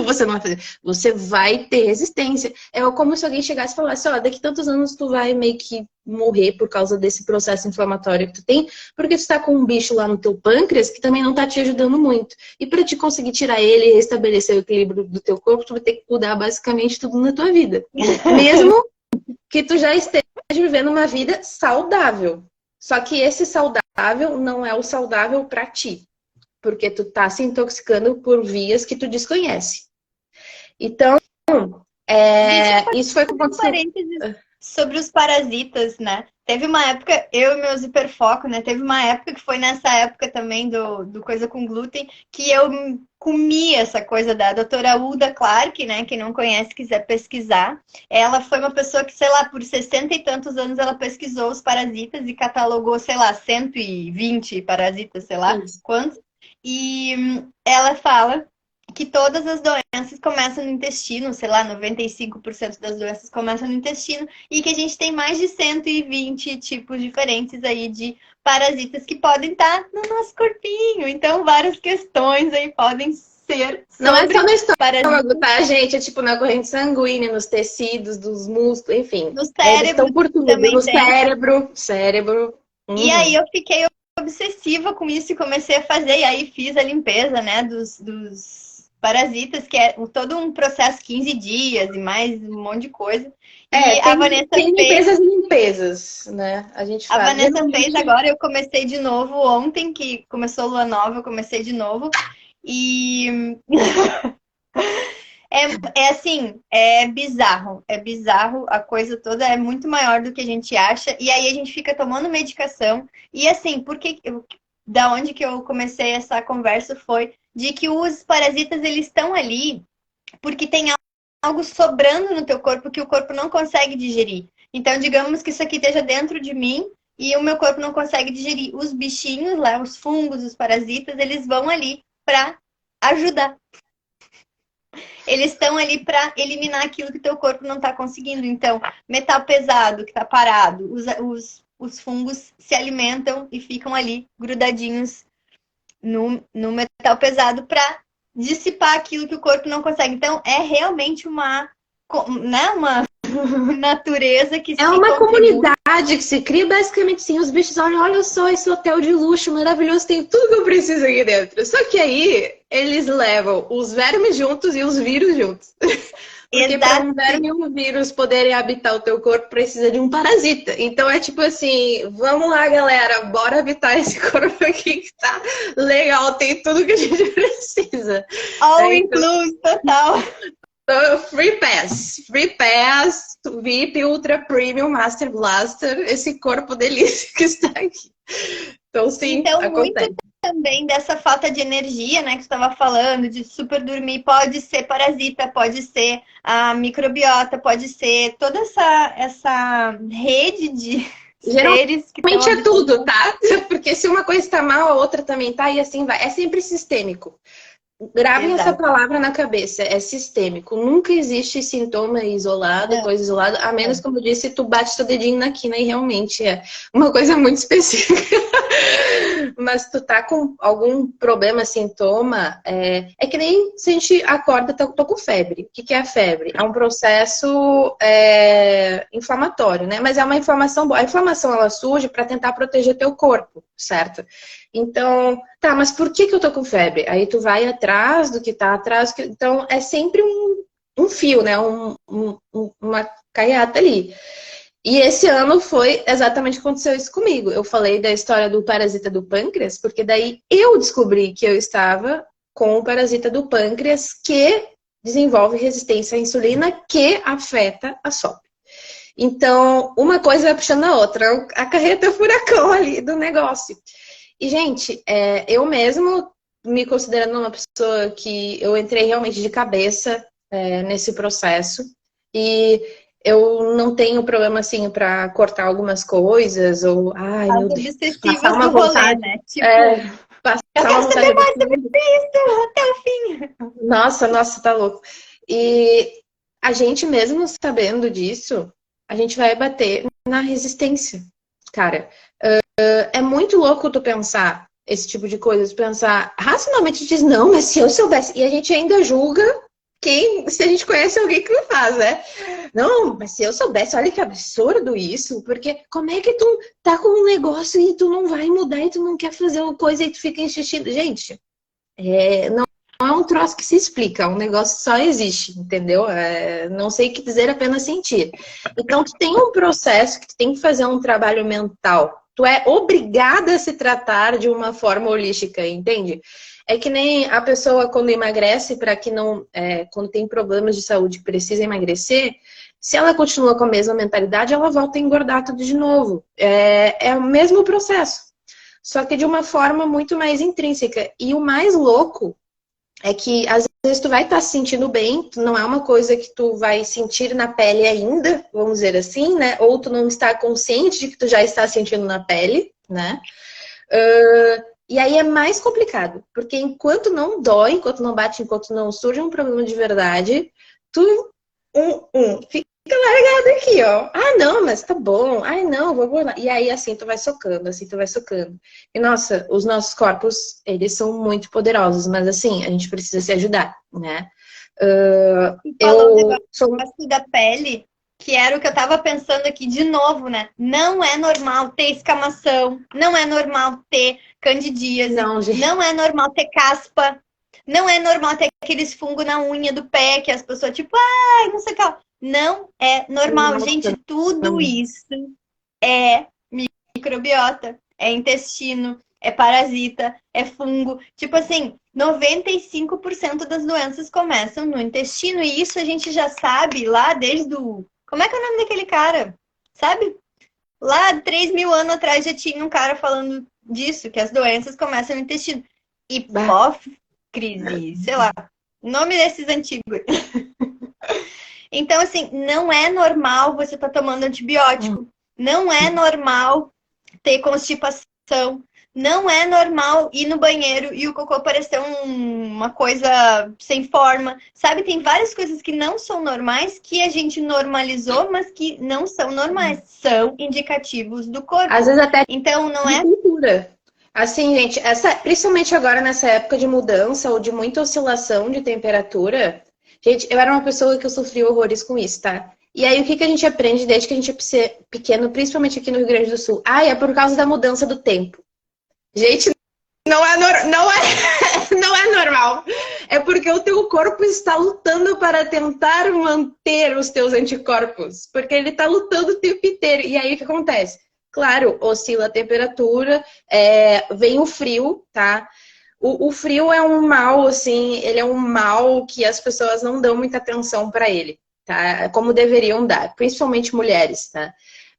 Você não vai fazer. Você vai ter resistência. É como se alguém chegasse e falasse, ó, daqui a tantos anos tu vai meio que morrer por causa desse processo inflamatório que tu tem, porque tu tá com um bicho lá no teu pâncreas que também não tá te ajudando muito. E para te conseguir tirar ele e restabelecer o equilíbrio do teu corpo, tu vai ter que mudar basicamente tudo na tua vida. Mesmo que tu já esteja vivendo uma vida saudável. Só que esse saudável não é o saudável para ti. Porque tu tá se intoxicando por vias que tu desconhece. Então, isso foi com parênteses sobre os parasitas, né? Teve uma época, eu e meus hiperfoco, né? Teve uma época que foi nessa época também do Coisa com Glúten, que eu comia essa coisa da doutora Uda Clark, né? Quem não conhece, quiser pesquisar. Ela foi uma pessoa que, sei lá, por 60 e tantos anos ela pesquisou os parasitas e catalogou, sei lá, 120 parasitas, sei lá, quantos. E ela fala que todas as doenças começam no intestino, sei lá, 95% das doenças começam no intestino, e que a gente tem mais de 120 tipos diferentes aí de parasitas que podem estar no nosso corpinho. Então, várias questões aí podem ser. Não é só no estômago, tá, gente? É tipo na corrente sanguínea, nos tecidos, dos músculos, enfim. No cérebro. Eles estão por tudo. No cérebro. E aí eu fiquei obsessiva com isso e comecei a fazer, e aí fiz a limpeza, né, dos parasitas, que é todo um processo 15 dias e mais um monte de coisa. E a Vanessa tem limpezas, né? A gente faz. A Vanessa fez agora, eu comecei de novo ontem, que começou a lua nova, eu comecei de novo. E assim, é bizarro, a coisa toda é muito maior do que a gente acha, e aí a gente fica tomando medicação, e assim, da onde que eu comecei essa conversa foi de que os parasitas, eles estão ali porque tem algo sobrando no teu corpo que o corpo não consegue digerir. Então, digamos que isso aqui esteja dentro de mim, e o meu corpo não consegue digerir. Os bichinhos lá, os fungos, os parasitas, eles vão ali para ajudar. Eles estão ali para eliminar aquilo que teu corpo não está conseguindo. Então, metal pesado que está parado, os fungos se alimentam e ficam ali grudadinhos no metal pesado para dissipar aquilo que o corpo não consegue. Então, é realmente uma natureza que se é uma comunidade que se cria basicamente sim. Os bichos olha só esse hotel de luxo maravilhoso, tem tudo que eu preciso aqui dentro. Só que aí eles levam os vermes juntos e os vírus juntos. Porque para um verme e um vírus poderem habitar o teu corpo, precisa de um parasita. Então é tipo assim, vamos lá, galera, bora habitar esse corpo aqui que tá legal, tem tudo que a gente precisa. All inclusive, total. Free Pass, VIP, Ultra Premium, Master Blaster, esse corpo delícia que está aqui. Então, sim, então, acontece. Muito também dessa falta de energia, né, que tu estava falando, de super dormir, pode ser parasita, pode ser a microbiota, pode ser toda essa rede de seres que estão Geralmente é tudo, habitando. tá? Porque se uma coisa está mal, a outra também tá, e assim vai. É sempre sistêmico. Gravem essa Exato. palavra na cabeça, é sistêmico. Nunca existe sintoma isolado, Não, coisa isolada, a menos, não. como eu disse, tu bate teu dedinho na quina e realmente é uma coisa muito específica. Mas tu tá com algum problema, sintoma, é que nem se a gente acorda, tô com febre. O que que é a febre? É um processo inflamatório, né? Mas é uma inflamação boa. A inflamação, ela surge para tentar proteger teu corpo, certo? Então, tá, mas por que que eu tô com febre? Aí tu vai atrás do que tá atrás. Então, é sempre um fio, né? Uma caiata ali. E esse ano foi exatamente o que aconteceu isso comigo. Eu falei da história do parasita do pâncreas, porque daí eu descobri que eu estava com o parasita do pâncreas que desenvolve resistência à insulina que afeta a SOP. Então, uma coisa vai puxando a outra. A carreta furacão ali do negócio. E, gente, eu mesmo me considerando uma pessoa que eu entrei realmente de cabeça nesse processo. E eu não tenho problema, assim, para cortar algumas coisas, ou, ai, As meu Deus, passar obsessivas uma do rolê, vontade, né? é, Tipo, eu passar uma quero vontade saber mais sobre absurda. isso até o fim. Nossa, nossa, tá louco. E a gente mesmo sabendo disso, a gente vai bater na resistência, cara. É muito louco tu pensar esse tipo de coisa, tu pensar racionalmente diz, não, mas se eu soubesse, e a gente ainda julga se a gente conhece alguém que não faz, né? Não, mas se eu soubesse, olha que absurdo isso, porque como é que tu tá com um negócio e tu não vai mudar e tu não quer fazer uma coisa e tu fica insistindo? Gente, não é um troço que se explica, um negócio só existe, entendeu? Não sei o que dizer, apenas sentir. Então, tu tem um processo que tu tem que fazer um trabalho mental. Tu é obrigada a se tratar de uma forma holística, entende? É que nem a pessoa quando emagrece para que não, quando tem problemas de saúde precisa emagrecer, se ela continua com a mesma mentalidade, ela volta a engordar tudo de novo. É o mesmo processo, só que de uma forma muito mais intrínseca. E o mais louco é que às vezes tu vai estar se sentindo bem, não é uma coisa que tu vai sentir na pele ainda, vamos dizer assim, né? Ou tu não está consciente de que tu já está sentindo na pele, né? E aí é mais complicado, porque enquanto não dói, enquanto não bate, enquanto não surge um problema de verdade, tu fica largado aqui, ó. Ah, não, mas tá bom. Ai, não, vou burlar. E aí, assim, tu vai socando, assim, tu vai socando. E, nossa, os nossos corpos, eles são muito poderosos, mas, assim, a gente precisa se ajudar, né? E falou um Eu negócio sou... da pele, que era o que eu tava pensando aqui de novo, né? Não é normal ter escamação, não é normal ter candidíase, Não, gente. não é normal ter caspa, não é normal ter aqueles fungos na unha do pé que as pessoas, tipo, ai, não sei o que. Não é normal, gente. Nossa, Tudo não. isso é microbiota, é intestino, é parasita, é fungo. Tipo assim, 95% das doenças começam no intestino. E isso a gente já sabe lá desde o. Como é que é o nome daquele cara? Sabe? Lá 3.000 anos atrás já tinha um cara falando disso, que as doenças começam no intestino. Bah. Hipócrise, sei lá. Nome desses antigos. Então, assim, não é normal você estar tomando antibiótico. Não é normal ter constipação. Não é normal ir no banheiro e o cocô parecer uma coisa sem forma. Sabe, tem várias coisas que não são normais, que a gente normalizou, mas que não são normais. São indicativos do Às corpo. vezes até Então, não de é. cultura. Assim, gente, principalmente agora nessa época de mudança ou de muita oscilação de temperatura, gente, eu era uma pessoa que eu sofria horrores com isso, tá? E aí, o que que a gente aprende desde que a gente é pequeno, principalmente aqui no Rio Grande do Sul? Ah, é por causa da mudança do tempo. Gente, não é normal. É porque o teu corpo está lutando para tentar manter os teus anticorpos. Porque ele está lutando o tempo inteiro. E aí, o que acontece? Claro, oscila a temperatura, vem o frio, tá? O frio é um mal, assim, ele é um mal que as pessoas não dão muita atenção para ele, tá? Como deveriam dar, principalmente mulheres, tá?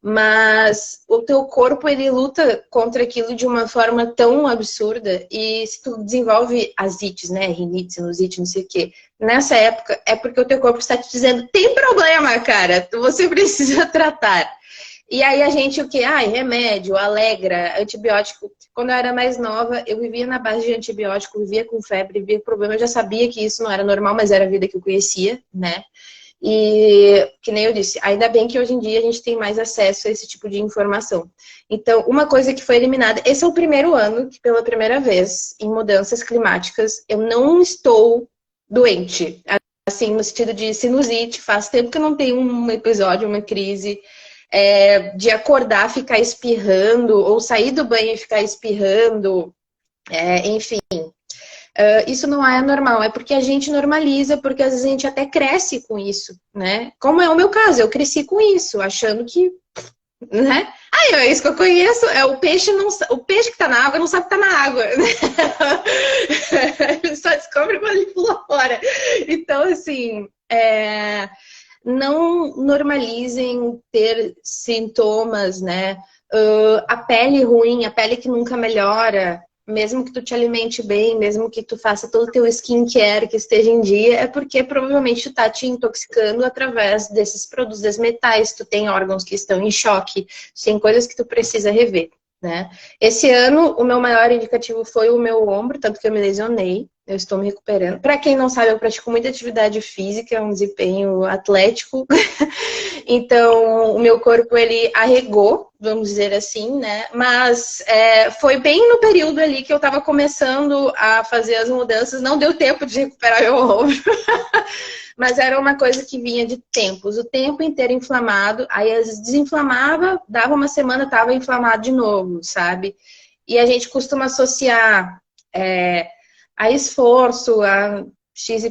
mas o teu corpo, ele luta contra aquilo de uma forma tão absurda, e se tu desenvolve asites, né, rinite, sinusite, não sei o quê, nessa época é porque o teu corpo está te dizendo, tem problema, cara, você precisa tratar. E aí a gente, o quê? Ai, remédio, Alegra, antibiótico. Quando eu era mais nova, eu vivia na base de antibiótico, vivia com febre, vivia com problema. Eu já sabia que isso não era normal, mas era a vida que eu conhecia, né? E, que nem eu disse, ainda bem que hoje em dia a gente tem mais acesso a esse tipo de informação. Então, uma coisa que foi eliminada, esse é o primeiro ano que, pela primeira vez, em mudanças climáticas, eu não estou doente. Assim, no sentido de sinusite, faz tempo que eu não tenho um episódio, uma crise de acordar, ficar espirrando, ou sair do banho e ficar espirrando, enfim. Isso não é normal, é porque a gente normaliza, porque às vezes a gente até cresce com isso, né? Como é o meu caso, eu cresci com isso, achando que, né? É isso que eu conheço, o peixe não, o peixe que tá na água não sabe que tá na água, né? Ele só descobre quando ele pula fora. Então, assim, não normalizem ter sintomas, né? A pele ruim, a pele que nunca melhora, mesmo que tu te alimente bem, mesmo que tu faça todo o teu skincare que esteja em dia, é porque provavelmente tu tá te intoxicando através desses produtos, desses metais, tu tem órgãos que estão em choque, tem coisas que tu precisa rever, né? Esse ano, o meu maior indicativo foi o meu ombro, tanto que eu me lesionei, eu estou me recuperando. Para quem não sabe, eu pratico muita atividade física, é um desempenho atlético. Então, o meu corpo, ele arregou, vamos dizer assim, né? Mas foi bem no período ali que eu estava começando a fazer as mudanças. Não deu tempo de recuperar meu ombro. Mas era uma coisa que vinha de tempos. O tempo inteiro inflamado. Aí, às vezes, desinflamava, dava uma semana, estava inflamado de novo, sabe? E a gente costuma associar a esforço, a XYZ,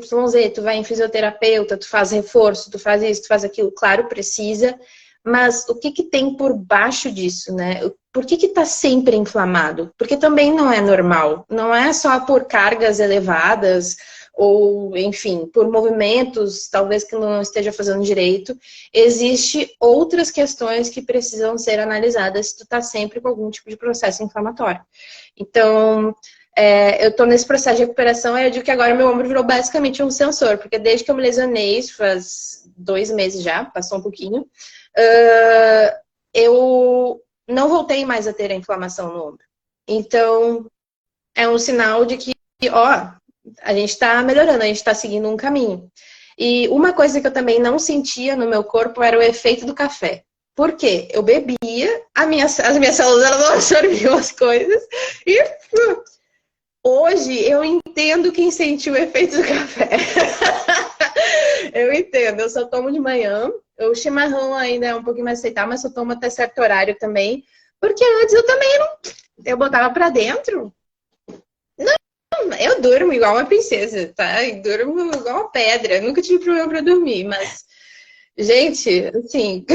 tu vai em fisioterapeuta, tu faz reforço, tu faz isso, tu faz aquilo, claro, precisa, mas o que que tem por baixo disso, né? Por que que tá sempre inflamado? Porque também não é normal, não é só por cargas elevadas, ou, enfim, por movimentos, talvez que não esteja fazendo direito, existe outras questões que precisam ser analisadas se tu tá sempre com algum tipo de processo inflamatório. Então, eu tô nesse processo de recuperação, e eu digo que agora meu ombro virou basicamente um sensor, porque desde que eu me lesionei, isso faz 2 meses já, passou um pouquinho, eu não voltei mais a ter a inflamação no ombro. Então, é um sinal de que, ó, a gente tá melhorando, a gente tá seguindo um caminho. E uma coisa que eu também não sentia no meu corpo era o efeito do café. Por quê? Eu bebia, as minhas células elas não absorviam as coisas, e hoje eu entendo quem sentiu o efeito do café. Eu entendo, eu só tomo de manhã. O chimarrão ainda é um pouquinho mais aceitável, mas eu tomo até certo horário também. Porque antes eu também não. Eu botava pra dentro. Não, eu durmo igual uma princesa, tá? Eu durmo igual uma pedra. Eu nunca tive problema pra dormir, mas. Gente, assim.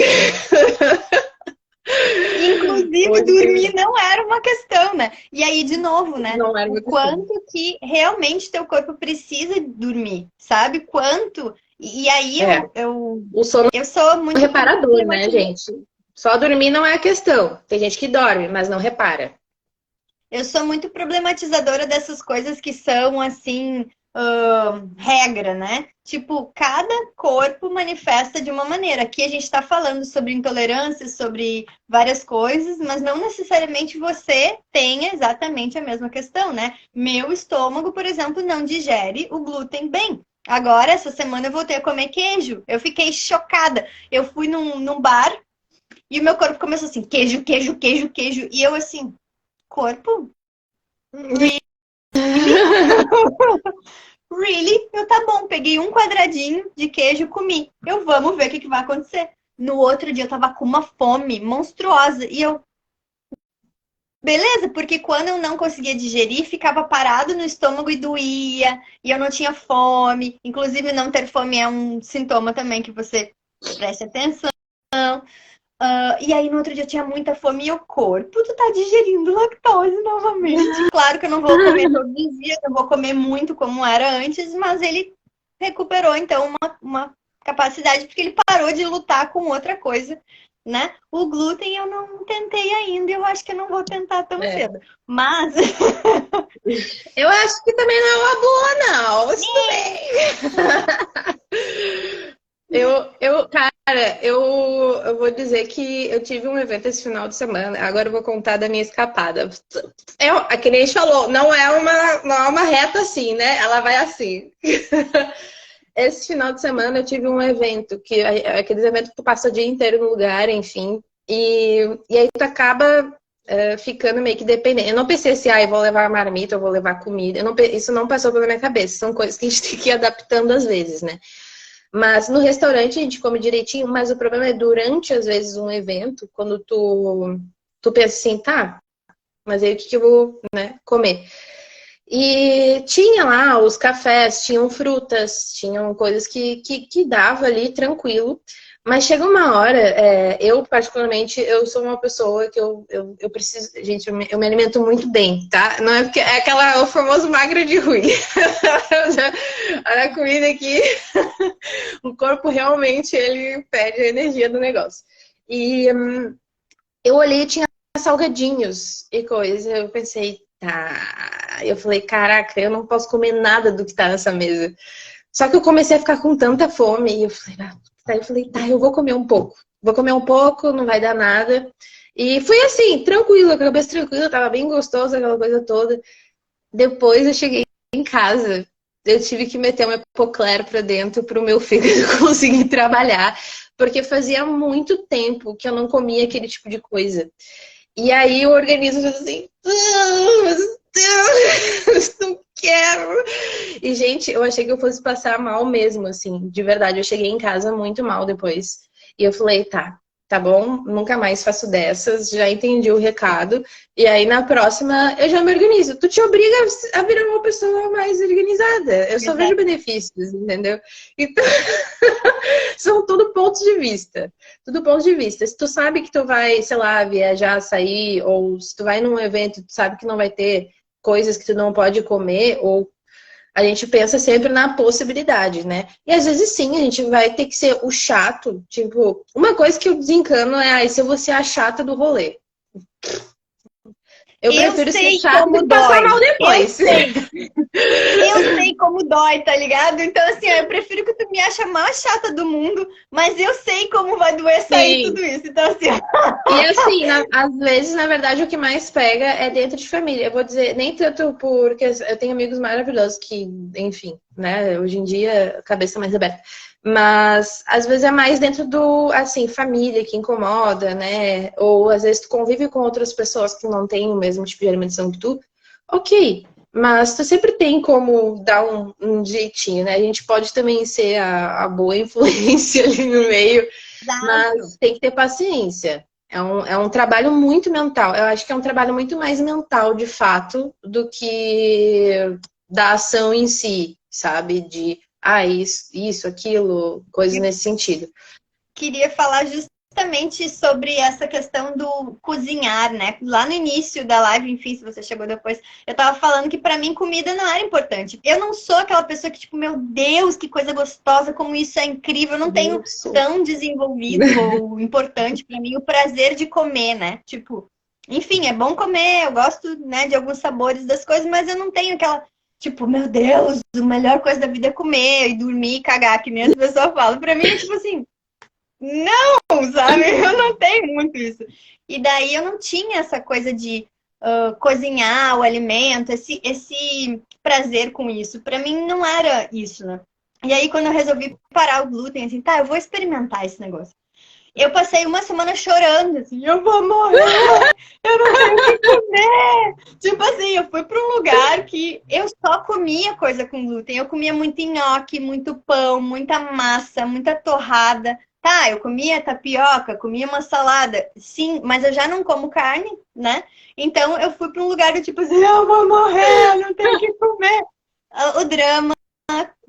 Inclusive, Hoje dormir não era uma questão, né? E aí, de novo, né? não era O quanto que realmente teu corpo precisa dormir, sabe? Quanto. E aí, o sono eu sou muito reparador, né, gente? Só dormir não é a questão. Tem gente que dorme, mas não repara. Eu sou muito problematizadora dessas coisas que são, assim, regra, né? Tipo, cada corpo manifesta de uma maneira. Aqui a gente está falando sobre intolerância, sobre várias coisas, mas não necessariamente você tenha exatamente a mesma questão, né? Meu estômago, por exemplo, não digere o glúten bem. Agora, essa semana, eu voltei a comer queijo. Eu fiquei chocada. Eu fui num bar e o meu corpo começou assim, queijo, queijo, queijo, queijo. E eu assim, corpo? Really? Really? Eu tá bom, peguei um quadradinho de queijo e comi. Vamos ver o que vai acontecer. No outro dia eu tava com uma fome monstruosa e eu. Beleza, porque quando eu não conseguia digerir, ficava parado no estômago e doía, e eu não tinha fome. Inclusive, não ter fome é um sintoma também que você preste atenção. E aí, no outro dia, eu tinha muita fome e o corpo, tu tá digerindo lactose novamente. Claro que eu não vou comer todos os dias, eu vou comer muito como era antes, mas ele recuperou, então, uma capacidade, porque ele parou de lutar com outra coisa né? O glúten eu não tentei ainda, eu acho que eu não vou tentar tão É. cedo. Mas Eu acho que também não é uma boa, não. Mas tudo bem. Eu vou dizer que eu tive um evento esse final de semana. Agora eu vou contar da minha escapada. É que nem a gente falou, não é uma reta assim, né? Ela vai assim. Esse final de semana eu tive um evento, aqueles eventos que tu passa o dia inteiro no lugar, enfim. E aí tu acaba ficando meio que dependente. Eu não pensei assim, eu vou levar marmita, eu vou levar comida. Isso não passou pela minha cabeça. São coisas que a gente tem que ir adaptando às vezes, né? Mas no restaurante a gente come direitinho, mas o problema é durante, às vezes, um evento, quando tu pensa assim, tá, mas aí o que, que eu vou, né, comer? E tinha lá os cafés, tinham frutas, tinham coisas que dava ali tranquilo. Mas chega uma hora, eu particularmente, eu sou uma pessoa que eu preciso, gente, eu me alimento muito bem, tá? Não é porque é o famoso magra de ruim. Olha a comida aqui, o corpo realmente ele pede a energia do negócio. E eu olhei e tinha salgadinhos e coisa. Eu pensei, tá. Eu falei, caraca, eu não posso comer nada do que tá nessa mesa. Só que eu comecei a ficar com tanta fome e eu falei, tá, eu vou comer um pouco. Vou comer um pouco, não vai dar nada. E foi assim, tranquilo, a cabeça tranquila, tava bem gostosa aquela coisa toda. Depois eu cheguei em casa, eu tive que meter uma epocler pra dentro pro meu fígado conseguir trabalhar, porque fazia muito tempo que eu não comia aquele tipo de coisa. E aí o organismo fez assim, meu Deus, não quero. E, gente, eu achei que eu fosse passar mal mesmo, assim, de verdade. Eu cheguei em casa muito mal depois. E eu falei, tá bom, nunca mais faço dessas, já entendi o recado. E aí na próxima eu já me organizo. Tu te obriga a virar uma pessoa mais organizada. Eu só vejo exato. benefícios, entendeu? Então, são tudo pontos de vista. Tudo ponto de vista. Se tu sabe que tu vai, sei lá, viajar, sair, ou se tu vai num evento, tu sabe que não vai ter coisas que tu não pode comer, ou a gente pensa sempre na possibilidade, né? E às vezes sim, a gente vai ter que ser o chato. Tipo, uma coisa que eu desencano é, se eu vou ser a chata do rolê. Eu Eu prefiro ser sei chata como e passar dói. mal Eu depois. sei. Eu sei como dói, tá ligado? Então, assim, ó, eu prefiro que tu me ache a mais chata do mundo, mas eu sei como vai doer sair tudo Sim. isso. Então, assim, E assim, às vezes, na verdade, o que mais pega é dentro de família. Eu vou dizer, nem tanto porque eu tenho amigos maravilhosos que, enfim, né, hoje em dia, a cabeça mais aberta. Mas às vezes é mais dentro do, assim, família que incomoda, né? Ou às vezes tu convive com outras pessoas que não têm o mesmo tipo de alimentação que tu. Ok, mas tu sempre tem como dar um jeitinho, né? A gente pode também ser a boa influência ali no meio, exato. mas tem que ter paciência. É um trabalho muito mental. Eu acho que é um trabalho muito mais mental, de fato, do que da ação em si, sabe? De, isso, aquilo, coisas nesse sentido. Queria falar justamente sobre essa questão do cozinhar, né? Lá no início da live, enfim, se você chegou depois, eu tava falando que para mim comida não era importante. Eu não sou aquela pessoa que, tipo, meu Deus, que coisa gostosa, como isso é incrível. Eu não tenho Isso. tão desenvolvido ou importante para mim o prazer de comer, né? Tipo, enfim, é bom comer, eu gosto, né, de alguns sabores das coisas, mas eu não tenho aquela tipo, meu Deus, a melhor coisa da vida é comer e dormir e cagar, que nem as pessoas falam. Pra mim é tipo assim, não, sabe? Eu não tenho muito isso. E daí eu não tinha essa coisa de cozinhar o alimento, esse prazer com isso. Pra mim não era isso, né? E aí quando eu resolvi parar o glúten, assim, tá, eu vou experimentar esse negócio. Eu passei uma semana chorando, assim, eu vou morrer, eu não tenho o que comer. Tipo assim, eu fui para um lugar que eu só comia coisa com glúten. Eu comia muito nhoque, muito pão, muita massa, muita torrada. Tá, eu comia tapioca, comia uma salada, sim, mas eu já não como carne, né? Então eu fui para um lugar do tipo assim, eu vou morrer, eu não tenho o que comer. O drama,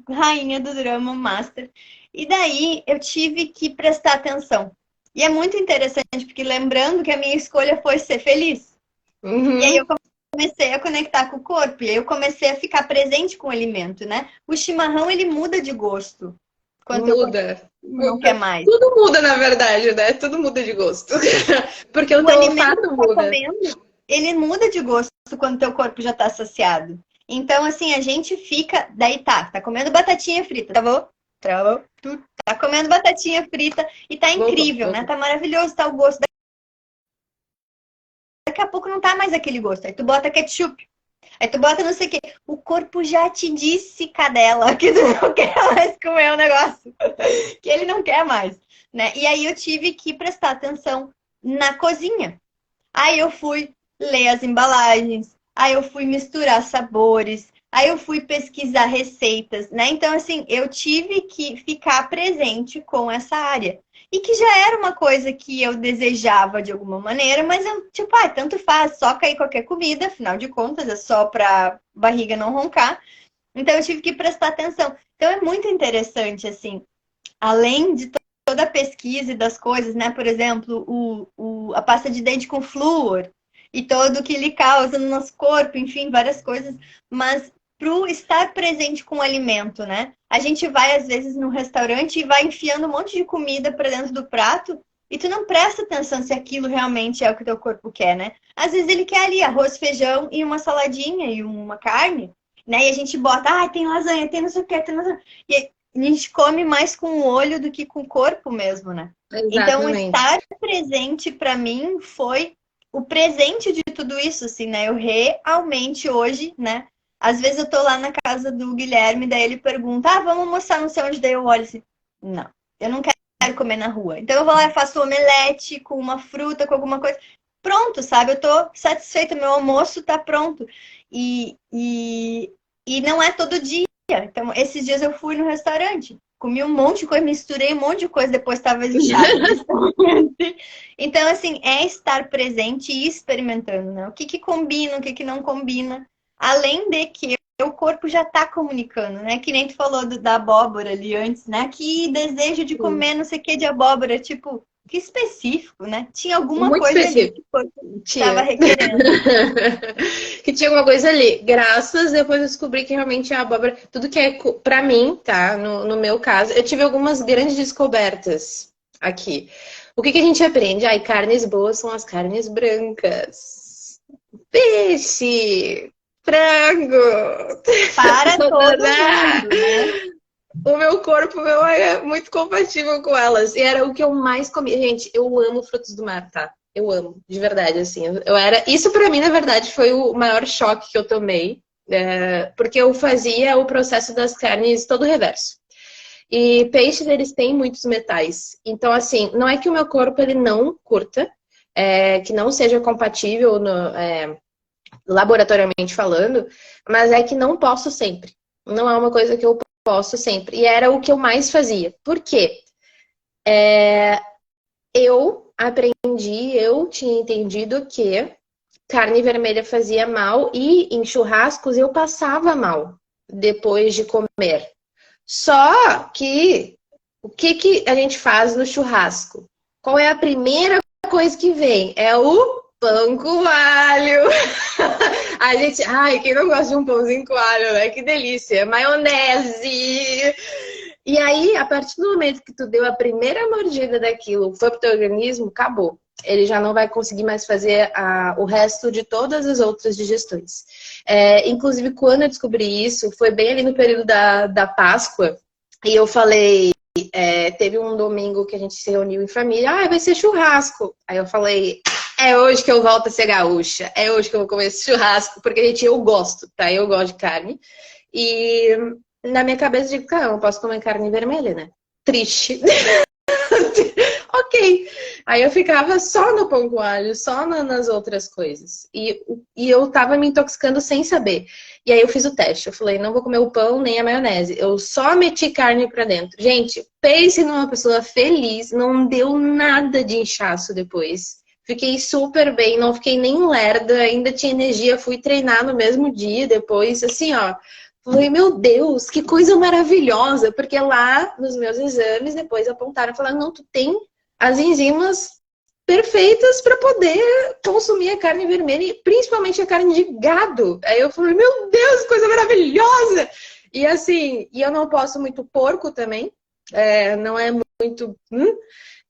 rainha do drama master. E daí eu tive que prestar atenção. E é muito interessante, porque lembrando que a minha escolha foi ser feliz. E aí eu Uhum. comecei a conectar com o corpo, e aí eu comecei a ficar presente com o alimento, né? O chimarrão, ele muda de gosto. Quando teu corpo Muda. não quer mais. Tudo muda, na verdade, né? Tudo muda de gosto. Porque o O teu alimento olfato que tá muda. comendo, ele muda de gosto quando teu corpo já tá saciado. Então, assim, a gente fica. Daí tá comendo batatinha frita, travou? Travou? Tu tá comendo batatinha frita e tá Voltou, incrível, né? voltou. Tá maravilhoso, tá o gosto. Daqui a pouco não tá mais aquele gosto. Aí tu bota ketchup. Aí tu bota não sei o quê. O corpo já te disse, cadela, que tu não quer mais comer o negócio. Que ele não quer mais, né? E aí eu tive que prestar atenção na cozinha. Aí eu fui ler as embalagens, aí eu fui misturar sabores, aí eu fui pesquisar receitas, né? Então, assim, eu tive que ficar presente com essa área. E que já era uma coisa que eu desejava de alguma maneira, mas eu, tipo, tanto faz, só cair qualquer comida, afinal de contas, é só pra barriga não roncar. Então, eu tive que prestar atenção. Então, é muito interessante, assim, além de toda a pesquisa e das coisas, né? Por exemplo, a pasta de dente com flúor e todo o que ele causa no nosso corpo, enfim, várias coisas, mas pro estar presente com o alimento, né? A gente vai às vezes no restaurante e vai enfiando um monte de comida para dentro do prato e tu não presta atenção se aquilo realmente é o que teu corpo quer, né? Às vezes ele quer ali arroz, feijão e uma saladinha e uma carne, né? E a gente bota, tem lasanha, tem não sei o que, tem lasanha. E a gente come mais com o olho do que com o corpo mesmo, né? Então, Exatamente. estar presente para mim foi o presente de tudo isso, assim, né? Eu realmente hoje, né? Às vezes eu tô lá na casa do Guilherme, daí ele pergunta, vamos almoçar não sei onde, daí eu olho assim, não, eu não quero comer na rua. Então eu vou lá e faço um omelete com uma fruta, com alguma coisa. Pronto, sabe? Eu tô satisfeita, meu almoço tá pronto. E não é todo dia. Então, esses dias eu fui no restaurante, comi um monte de coisa, misturei um monte de coisa, depois estava inchada do estômago. Então, assim, é estar presente e experimentando, né? O que combina, o que não combina. Além de que o corpo já está comunicando, né? Que nem tu falou da abóbora ali antes, né? Que desejo de comer não sei o que de abóbora, tipo, que específico, né? Tinha alguma Muito coisa ali específico. que o corpo estava Tinha. requerendo. Que tinha alguma coisa ali. Graças, depois eu descobri que realmente a abóbora. Tudo que é pra mim, tá? No meu caso, eu tive algumas grandes descobertas aqui. O que a gente aprende? Carnes boas são as carnes brancas. Peixe, frango. Para todo mundo, né? O meu corpo é muito compatível com elas. E era o que eu mais comia. Gente, eu amo frutos do mar, tá? Eu amo, de verdade, assim. Eu era. Isso pra mim, na verdade, foi o maior choque que eu tomei. Porque eu fazia o processo das carnes todo o reverso. E peixes, eles têm muitos metais. Então, assim, não é que o meu corpo ele não curta, que não seja compatível laboratoriamente falando, mas é que não posso sempre. Não é uma coisa que eu posso sempre. E era o que eu mais fazia. Por quê? Eu aprendi, eu tinha entendido que carne vermelha fazia mal e em churrascos eu passava mal depois de comer. Só que o que a gente faz no churrasco? Qual é a primeira coisa que vem? É o pão com alho. A gente, quem não gosta de um pãozinho com alho, né? Que delícia. Maionese. E aí, a partir do momento que tu deu a primeira mordida daquilo, foi pro teu organismo, acabou. Ele já não vai conseguir mais fazer o resto de todas as outras digestões. Inclusive, quando eu descobri isso, foi bem ali no período da Páscoa, e eu falei, teve um domingo que a gente se reuniu em família, vai ser churrasco. Aí eu falei, é hoje que eu volto a ser gaúcha, é hoje que eu vou comer esse churrasco, porque, gente, eu gosto, tá? Eu gosto de carne. E na minha cabeça, eu digo, cara, eu não posso comer carne vermelha, né? Triste. Ok. Aí eu ficava só no pão com alho, só nas outras coisas. E eu tava me intoxicando sem saber. E aí eu fiz o teste. Eu falei, não vou comer o pão nem a maionese. Eu só meti carne pra dentro. Gente, pense numa pessoa feliz. Não deu nada de inchaço depois. Fiquei super bem, não fiquei nem lerda. Ainda tinha energia. Fui treinar no mesmo dia depois. Assim, ó. Falei, meu Deus, que coisa maravilhosa. Porque lá nos meus exames, depois apontaram e falaram, não, tu tem as enzimas perfeitas para poder consumir a carne vermelha, e principalmente a carne de gado. Aí eu falei, meu Deus, coisa maravilhosa! E assim, eu não posso muito porco também, não é muito.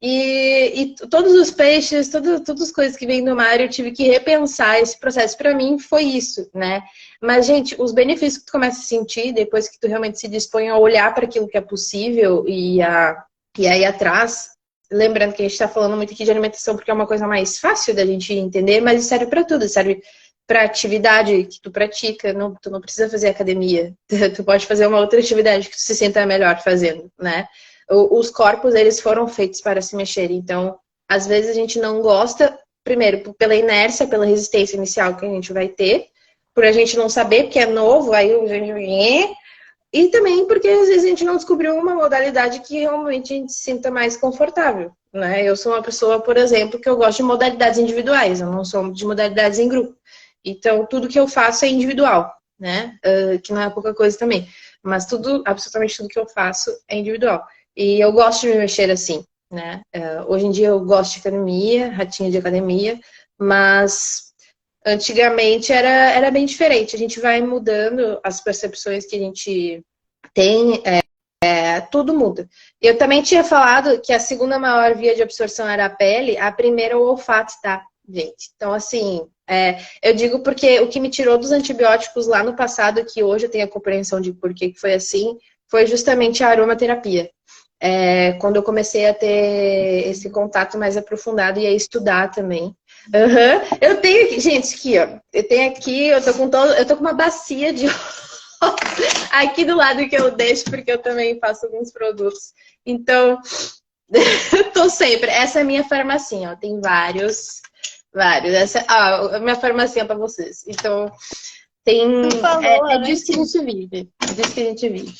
E todos os peixes, todas as coisas que vêm do mar, eu tive que repensar esse processo. Para mim foi isso, né? Mas, gente, os benefícios que tu começa a sentir depois que tu realmente se dispõe a olhar para aquilo que é possível e aí atrás. Lembrando que a gente está falando muito aqui de alimentação porque é uma coisa mais fácil da gente entender, mas serve para tudo, serve para atividade que tu pratica, tu não precisa fazer academia, tu pode fazer uma outra atividade que tu se sinta melhor fazendo, né? Os corpos, eles foram feitos para se mexer, então, às vezes a gente não gosta, primeiro, pela inércia, pela resistência inicial que a gente vai ter, por a gente não saber, porque é novo, aí a gente... E também porque às vezes a gente não descobriu uma modalidade que realmente a gente se sinta mais confortável, né? Eu sou uma pessoa, por exemplo, que eu gosto de modalidades individuais, eu não sou de modalidades em grupo. Então, tudo que eu faço é individual, né? Que não é pouca coisa também. Mas absolutamente tudo que eu faço é individual. E eu gosto de me mexer assim, né? Hoje em dia eu gosto de academia, ratinha de academia, mas antigamente era bem diferente. A gente vai mudando as percepções que a gente tem, tudo muda. Eu também tinha falado que a segunda maior via de absorção era a pele, a primeira é o olfato, tá, gente? Então, assim, eu digo porque o que me tirou dos antibióticos lá no passado, que hoje eu tenho a compreensão de por que foi assim, foi justamente a aromaterapia. Quando eu comecei a ter esse contato mais aprofundado e a estudar também. Eu tenho aqui, gente, aqui, ó. Eu tô com uma bacia de aqui do lado que eu deixo, porque eu também faço alguns produtos. Então, eu tô sempre. Essa é a minha farmacinha, ó. Tem vários. A minha farmacinha pra vocês. Então, tem. Disso que a gente vive. Disso que a gente vive.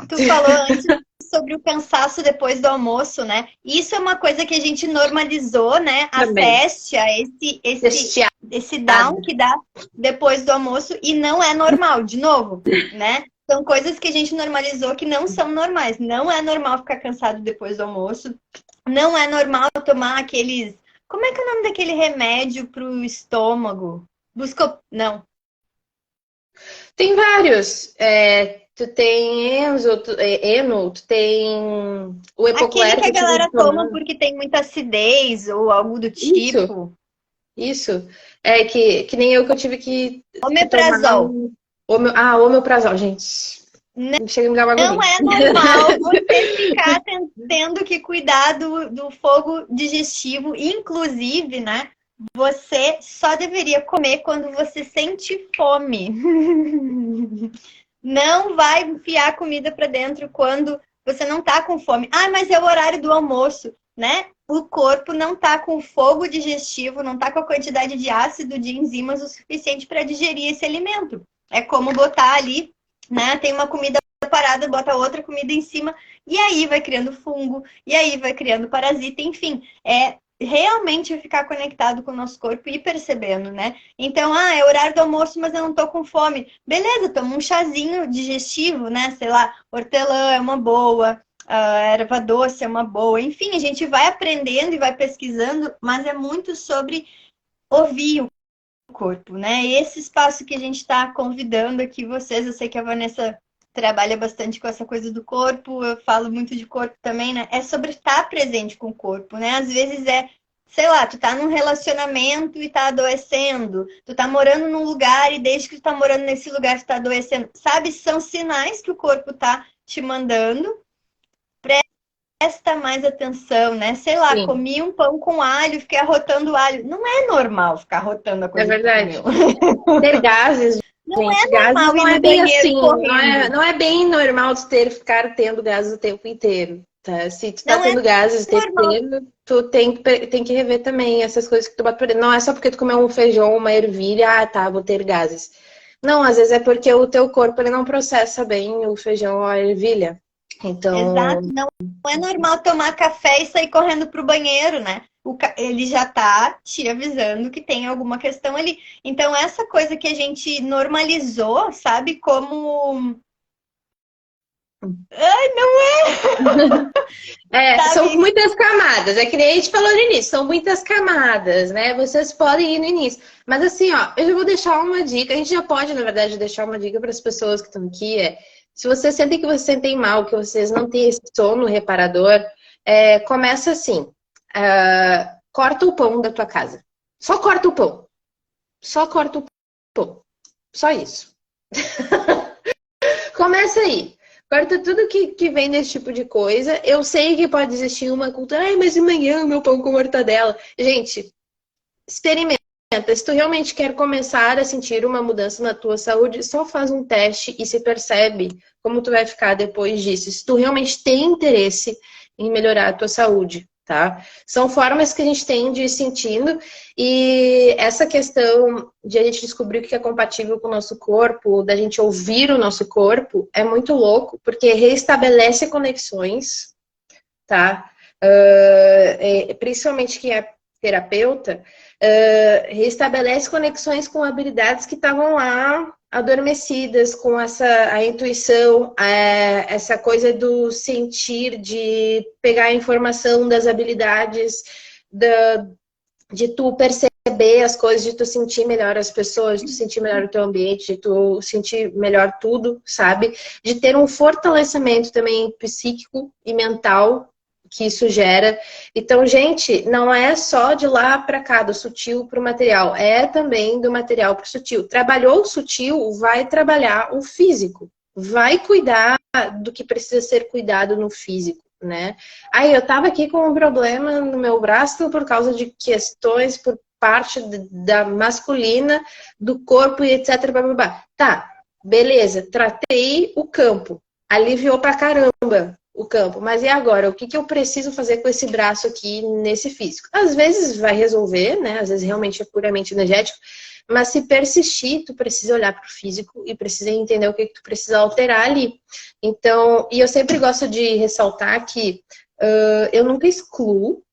Tu falou antes sobre o cansaço depois do almoço, né? Isso é uma coisa que a gente normalizou, né? A séstia, esse down que dá depois do almoço e não é normal, de novo, né? São coisas que a gente normalizou que não são normais. Não é normal ficar cansado depois do almoço. Não é normal tomar aqueles... Como é que é o nome daquele remédio pro estômago? Não. Tem vários. Tu tem Eno, tu tem o Epocler. Aquele que a galera toma porque tem muita acidez ou algo do tipo. Isso. Que nem eu que eu tive que Omeprazol. Omeprazol, gente. Não é normal você ficar tendo que cuidar do fogo digestivo. Inclusive, né? Você só deveria comer quando você sente fome. Não vai enfiar comida para dentro quando você não tá com fome. Ah, mas é o horário do almoço, né? O corpo não tá com fogo digestivo, não tá com a quantidade de ácido, de enzimas o suficiente para digerir esse alimento. É como botar ali, né? Tem uma comida parada, bota outra comida em cima, e aí vai criando fungo, e aí vai criando parasita, enfim. Realmente ficar conectado com o nosso corpo e percebendo, né? Então, é horário do almoço, mas eu não tô com fome. Beleza, toma um chazinho digestivo, né? Sei lá, hortelã é uma boa, erva doce é uma boa. Enfim, a gente vai aprendendo e vai pesquisando, mas é muito sobre ouvir o corpo, né? Esse espaço que a gente está convidando aqui vocês, eu sei que a Vanessa trabalha bastante com essa coisa do corpo, eu falo muito de corpo também, né? É sobre estar presente com o corpo, né? Às vezes sei lá, tu tá num relacionamento e tá adoecendo, tu tá morando num lugar e desde que tu tá morando nesse lugar tu tá adoecendo, sabe? São sinais que o corpo tá te mandando. Presta mais atenção, né? Sei lá, Sim. Comi um pão com alho, fiquei arrotando alho. Não é normal ficar arrotando a coisa. É verdade. Ter gases. Não é normal não é bem assim, não é bem normal ficar tendo gases o tempo inteiro. Tá? Se tu tá tendo gases o tempo inteiro, tu tem que rever também essas coisas que tu bota pra dentro. Não é só porque tu comeu um feijão, uma ervilha, vou ter gases. Não, às vezes é porque o teu corpo ele não processa bem o feijão ou a ervilha. Então... Exato, não é normal tomar café e sair correndo pro banheiro, né? Ele já tá te avisando que tem alguma questão ali. Então, essa coisa que a gente normalizou, sabe? Como... Ai, não é! São muitas camadas. É que nem a gente falou no início. São muitas camadas, né? Vocês podem ir no início. Mas assim, ó, eu já vou deixar uma dica. A gente já pode, na verdade, deixar uma dica para as pessoas que estão aqui. Se vocês sentem que vocês sentem mal, que vocês não têm esse sono reparador, começa assim. Corta o pão da tua casa. Só corta o pão. Só corta o pão. Só isso. Começa aí. Corta tudo que vem desse tipo de coisa. Eu sei que pode existir uma cultura. Ai, mas de manhã meu pão com mortadela. Gente, experimenta. Se tu realmente quer começar a sentir uma mudança na tua saúde, só faz um teste e se percebe como tu vai ficar depois disso. Se tu realmente tem interesse em melhorar a tua saúde, tá? São formas que a gente tem de ir sentindo e essa questão de a gente descobrir o que é compatível com o nosso corpo, da gente ouvir o nosso corpo, é muito louco, porque reestabelece conexões, tá? Principalmente quem é terapeuta, restabelece conexões com habilidades que estavam lá adormecidas, com a intuição, essa coisa do sentir, de pegar a informação das habilidades, de tu perceber as coisas, de tu sentir melhor as pessoas, de tu sentir melhor o teu ambiente, de tu sentir melhor tudo, sabe? De ter um fortalecimento também psíquico e mental que isso gera. Então, gente, não é só de lá para cá, do sutil para o material, é também do material para o sutil. Trabalhou o sutil, vai trabalhar o físico, vai cuidar do que precisa ser cuidado no físico, né? Aí eu tava aqui com um problema no meu braço por causa de questões por parte da masculina, do corpo e etc. Blá, blá, blá. Tá, beleza, tratei o campo, aliviou pra caramba o campo, mas e agora? O que eu preciso fazer com esse braço aqui nesse físico? Às vezes vai resolver, né? Às vezes realmente é puramente energético, mas se persistir, tu precisa olhar para o físico e precisa entender o que tu precisa alterar ali. Então, e eu sempre gosto de ressaltar que eu nunca excluo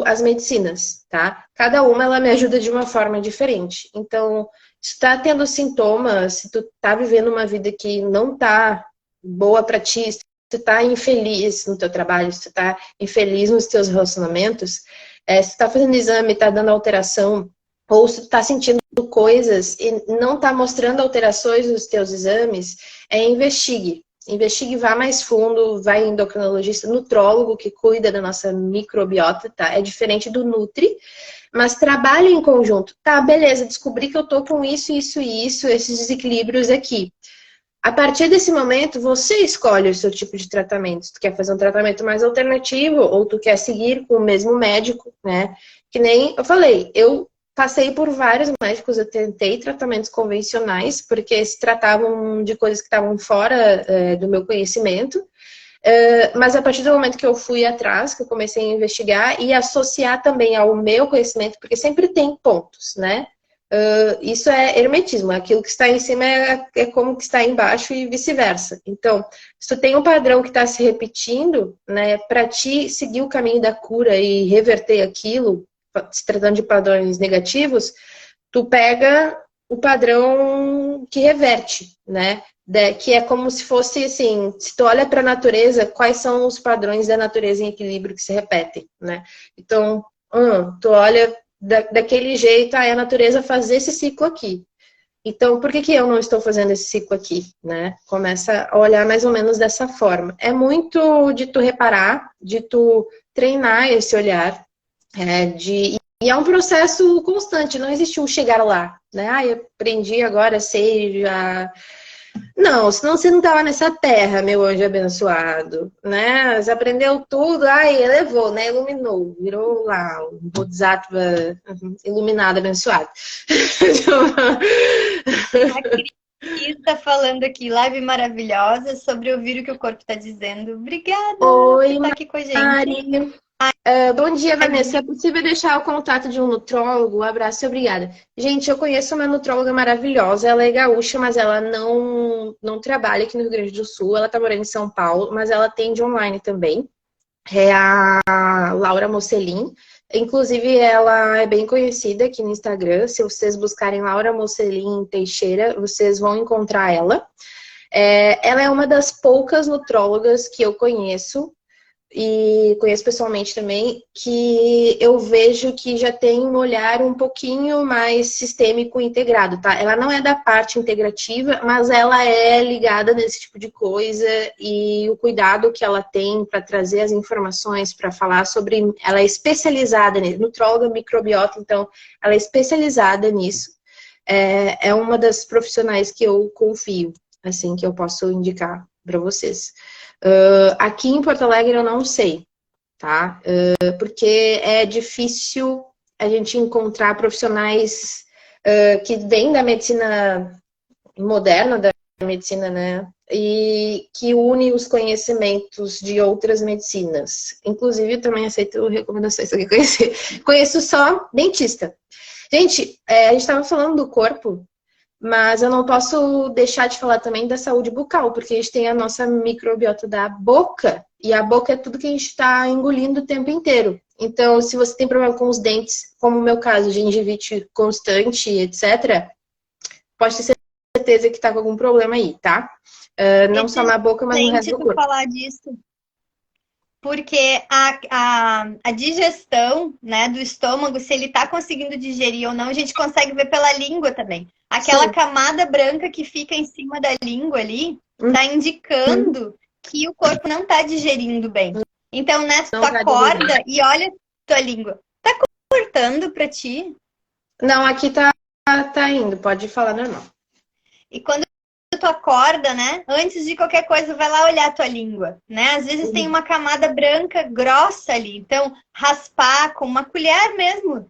as medicinas, tá? Cada uma, ela me ajuda de uma forma diferente. Então, se tu tá tendo sintomas, se tu tá vivendo uma vida que não tá boa para ti, se tu tá infeliz no teu trabalho, se tu tá infeliz nos teus relacionamentos, se tu tá fazendo exame, tá dando alteração, ou se tu tá sentindo coisas e não tá mostrando alterações nos teus exames, investigue. Investigue, vá mais fundo, vai em endocrinologista, nutrólogo, que cuida da nossa microbiota, tá? É diferente do Nutri, mas trabalhe em conjunto. Tá, beleza, descobri que eu tô com isso, isso e isso, esses desequilíbrios aqui. A partir desse momento, você escolhe o seu tipo de tratamento. Se tu quer fazer um tratamento mais alternativo ou tu quer seguir com o mesmo médico, né? Que nem eu falei, eu passei por vários médicos, eu tentei tratamentos convencionais, porque se tratavam de coisas que estavam fora do meu conhecimento. Mas a partir do momento que eu fui atrás, que eu comecei a investigar e associar também ao meu conhecimento, porque sempre tem pontos, né? Isso é hermetismo, aquilo que está em cima é como que está embaixo e vice-versa. Então, se tu tem um padrão que está se repetindo, né, para ti seguir o caminho da cura e reverter aquilo, se tratando de padrões negativos, tu pega o padrão que reverte, né? Que é como se fosse assim, se tu olha para a natureza, quais são os padrões da natureza em equilíbrio que se repetem, né? Então, tu olha daquele jeito, a natureza faz esse ciclo aqui. Então, por que eu não estou fazendo esse ciclo aqui, né? Começa a olhar mais ou menos dessa forma. É muito de tu reparar, de tu treinar esse olhar, e é um processo constante, não existe um chegar lá, né? Eu aprendi agora, sei, já... Não, senão você não estava nessa terra, meu anjo abençoado, né? Você aprendeu tudo, elevou, né? Iluminou, virou lá um Bodhisattva iluminado, abençoado. A Cris está falando aqui, live maravilhosa, sobre ouvir o que o corpo está dizendo. Obrigada por estar aqui com a gente. Mari. Bom dia, Vanessa. É possível deixar o contato de um nutrólogo? Um abraço e obrigada. Gente, eu conheço uma nutróloga maravilhosa. Ela é gaúcha, mas ela não trabalha aqui no Rio Grande do Sul. Ela tá morando em São Paulo, mas ela atende online também. É a Laura Mocelin. Inclusive, ela é bem conhecida aqui no Instagram. Se vocês buscarem Laura Mocelin Teixeira, vocês vão encontrar ela. Ela é uma das poucas nutrólogas que eu conheço e conheço pessoalmente também, que eu vejo que já tem um olhar um pouquinho mais sistêmico e integrado, tá? Ela não é da parte integrativa, mas ela é ligada nesse tipo de coisa e o cuidado que ela tem para trazer as informações, para falar sobre... Ela é especializada nisso, nutróloga, microbiota, então ela é especializada nisso. É uma das profissionais que eu confio, assim, que eu posso indicar para vocês. Aqui em Porto Alegre eu não sei, tá? Porque é difícil a gente encontrar profissionais que vêm da medicina moderna, da medicina, né? E que une os conhecimentos de outras medicinas. Inclusive, eu também aceito recomendações se alguém conhecer. Conheço só dentista. Gente, a gente estava falando do corpo, mas eu não posso deixar de falar também da saúde bucal, porque a gente tem a nossa microbiota da boca, e a boca é tudo que a gente está engolindo o tempo inteiro. Então, se você tem problema com os dentes, como o meu caso, gengivite constante, etc., pode ter certeza que está com algum problema aí, tá? Não só na boca, mas no resto do corpo. Falar disso. Porque a digestão, né, do estômago, se ele tá conseguindo digerir ou não, a gente consegue ver pela língua também. Aquela camada branca que fica em cima da língua ali, tá indicando que o corpo não tá digerindo bem. Então, né, tu acorda e olha tua língua. Tá cortando pra ti? Não, aqui tá indo, pode falar normal. E quando tu acorda, né? Antes de qualquer coisa, vai lá olhar a tua língua, né? Às vezes tem uma camada branca grossa ali. Então, raspar com uma colher mesmo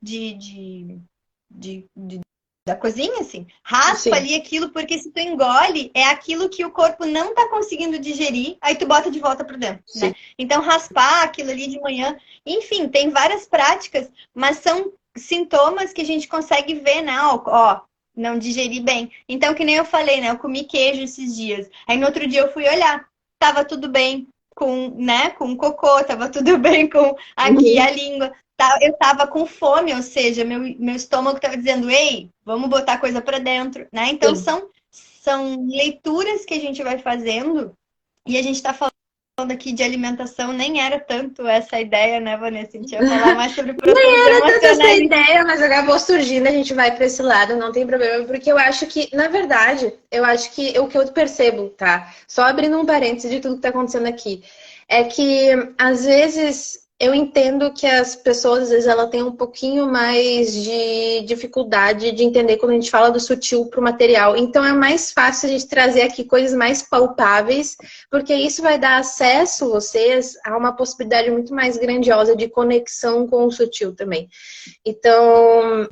da cozinha, assim. Raspa ali aquilo, porque se tu engole, é aquilo que o corpo não tá conseguindo digerir, aí tu bota de volta para dentro, né? Então, raspar aquilo ali de manhã. Enfim, tem várias práticas, mas são sintomas que a gente consegue ver, né? Ó, não digeri bem. Então, que nem eu falei, né? Eu comi queijo esses dias. Aí no outro dia eu fui olhar. Tava tudo bem com, né? Com o cocô, tava tudo bem com aqui a língua. Eu tava com fome, ou seja, meu estômago tava dizendo, ei, vamos botar coisa pra dentro, né? Então são leituras que a gente vai fazendo e a gente tá falando aqui de alimentação, nem era tanto essa ideia, né, Vanessa? A gente ia falar mais sobre processos emocionais. Nem era tanto essa ideia, mas agora acabou surgindo, a gente vai para esse lado, não tem problema, porque eu acho que, na verdade, o que eu percebo, tá? Só abrindo um parênteses de tudo que tá acontecendo aqui, é que, às vezes, eu entendo que as pessoas, às vezes, elas têm um pouquinho mais de dificuldade de entender quando a gente fala do sutil para o material. Então, é mais fácil a gente trazer aqui coisas mais palpáveis, porque isso vai dar acesso, vocês, a uma possibilidade muito mais grandiosa de conexão com o sutil também. Então,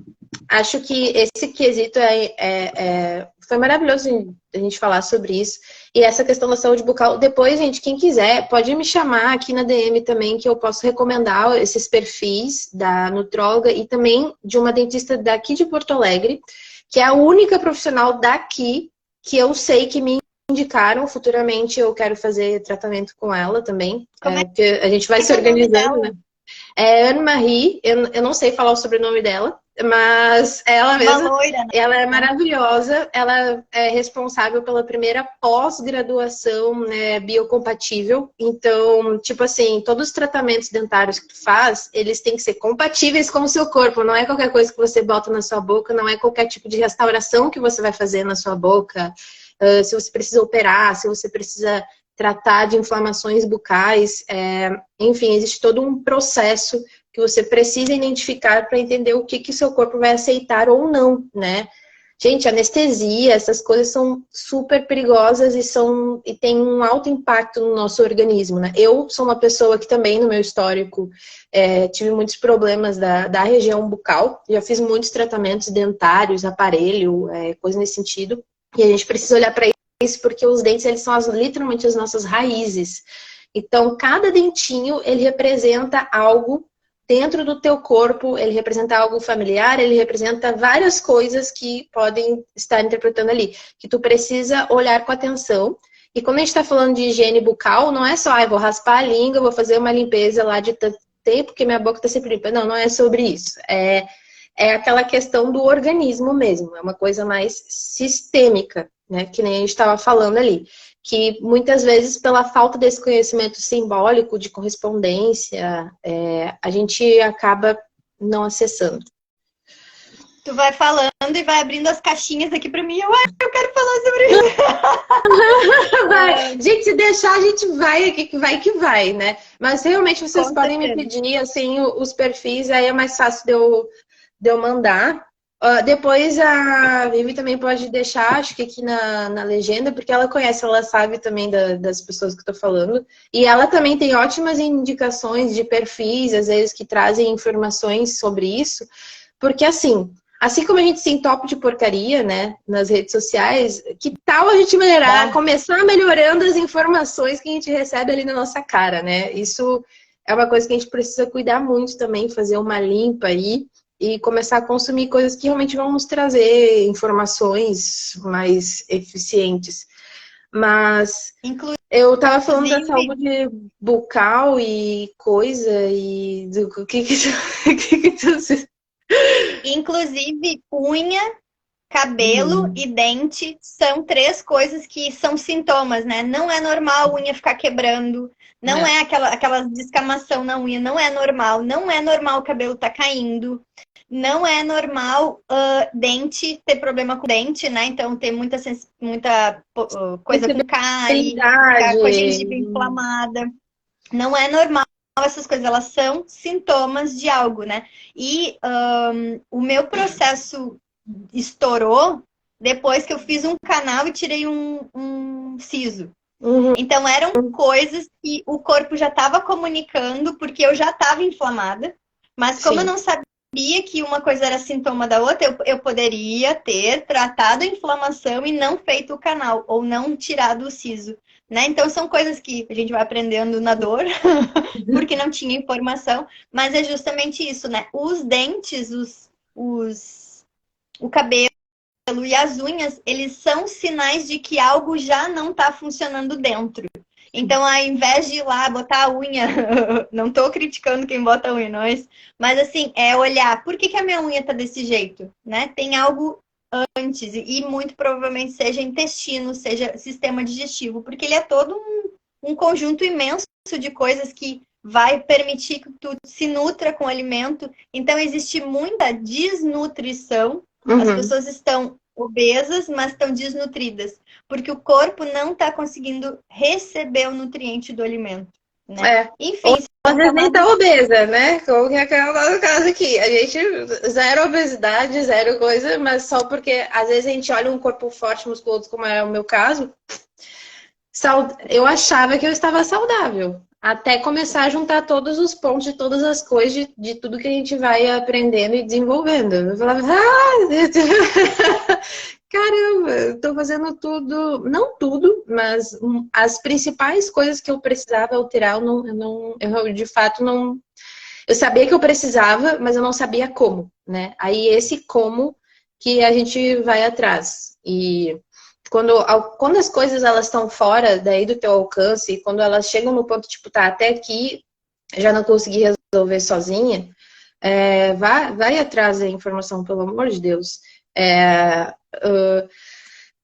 acho que esse quesito foi maravilhoso a gente falar sobre isso. E essa questão da saúde bucal, depois, gente, quem quiser, pode me chamar aqui na DM também, que eu posso recomendar esses perfis da nutróloga e também de uma dentista daqui de Porto Alegre, que é a única profissional daqui que eu sei que me indicaram. Futuramente eu quero fazer tratamento com ela também, porque a gente vai se organizando, né? É Anne-Marie, eu não sei falar o sobrenome dela, mas ela mesma, ela é maravilhosa, ela é responsável pela primeira pós-graduação, né, biocompatível. Então, tipo assim, todos os tratamentos dentários que tu faz, eles têm que ser compatíveis com o seu corpo, não é qualquer coisa que você bota na sua boca, não é qualquer tipo de restauração que você vai fazer na sua boca, se você precisa operar, se você precisa tratar de inflamações bucais, enfim, existe todo um processo que você precisa identificar para entender o que seu corpo vai aceitar ou não, né? Gente, anestesia, essas coisas são super perigosas e tem um alto impacto no nosso organismo, né? Eu sou uma pessoa que também, no meu histórico, tive muitos problemas da região bucal, já fiz muitos tratamentos dentários, aparelho, coisa nesse sentido, e a gente precisa olhar para isso porque os dentes, eles são literalmente as nossas raízes. Então, cada dentinho, ele representa algo dentro do teu corpo, ele representa algo familiar, ele representa várias coisas que podem estar interpretando ali, que tu precisa olhar com atenção. E quando a gente está falando de higiene bucal, não é só, vou raspar a língua, vou fazer uma limpeza lá de tanto tempo, porque minha boca está sempre limpa. Não, não é sobre isso. É aquela questão do organismo mesmo, é uma coisa mais sistêmica, né? Que nem a gente estava falando ali. que muitas vezes, pela falta desse conhecimento simbólico de correspondência, a gente acaba não acessando. Tu vai falando e vai abrindo as caixinhas aqui pra mim. Eu quero falar sobre isso. Vai. Gente, se deixar, a gente vai aqui, que vai, né? Mas realmente vocês Com podem me certeza. pedir, assim, os perfis, aí é mais fácil de eu mandar. Depois a Vivi também pode deixar, acho que aqui na legenda, porque ela conhece, ela sabe também das pessoas que eu tô falando. E ela também tem ótimas indicações de perfis, às vezes, que trazem informações sobre isso. Porque, assim como a gente se entope de porcaria, né, nas redes sociais, que tal a gente melhorar, começar melhorando as informações que a gente recebe ali na nossa cara, né? Isso é uma coisa que a gente precisa cuidar muito também, fazer uma limpa aí e começar a consumir coisas que realmente vão nos trazer informações mais eficientes. Mas eu tava falando da saúde bucal e coisa e do que tu... Inclusive, unha, cabelo e dente são 3 coisas que são sintomas, né? Não é normal a unha ficar quebrando, não é aquela descamação na unha, não é normal o cabelo tá caindo, não é normal dente ter problema com dente, né? Então ter muita coisa com cárie, ficar com a gengiva inflamada. Não é normal essas coisas, elas são sintomas de algo, né? E o meu processo estourou depois que eu fiz um canal e tirei um siso. Então eram coisas que o corpo já estava comunicando, porque eu já estava inflamada, mas como eu não sabia que uma coisa era sintoma da outra, eu poderia ter tratado a inflamação e não feito o canal, ou não tirado o siso. Né? Então são coisas que a gente vai aprendendo na dor, porque não tinha informação, mas é justamente isso, né? Os dentes, o cabelo e as unhas, eles são sinais de que algo já não está funcionando dentro. Então, ao invés de ir lá botar a unha, não estou criticando quem bota a unha, não é isso? Mas assim, é olhar, por que a minha unha está desse jeito? Né? Tem algo antes, e muito provavelmente seja intestino, seja sistema digestivo, porque ele é todo um conjunto imenso de coisas que vai permitir que tu se nutra com o alimento. Então, existe muita desnutrição. As pessoas estão obesas, mas estão desnutridas, porque o corpo não está conseguindo receber o nutriente do alimento. Né? Enfim, às vezes nem tá obesa, né? Como que é o nosso caso aqui. A gente, zero obesidade, zero coisa, mas só porque às vezes a gente olha um corpo forte, musculoso, como é o meu caso, eu achava que eu estava saudável. Até começar a juntar todos os pontos de todas as coisas, de tudo que a gente vai aprendendo e desenvolvendo. Eu falava, caramba, eu tô fazendo tudo, não tudo, mas as principais coisas que eu precisava alterar, eu de fato não. Eu sabia que eu precisava, mas eu não sabia como, né? Aí esse como que a gente vai atrás. E quando as coisas elas estão fora daí do teu alcance, quando elas chegam no ponto, tipo, tá, até aqui já não consegui resolver sozinha, vai atrás da informação, pelo amor de Deus.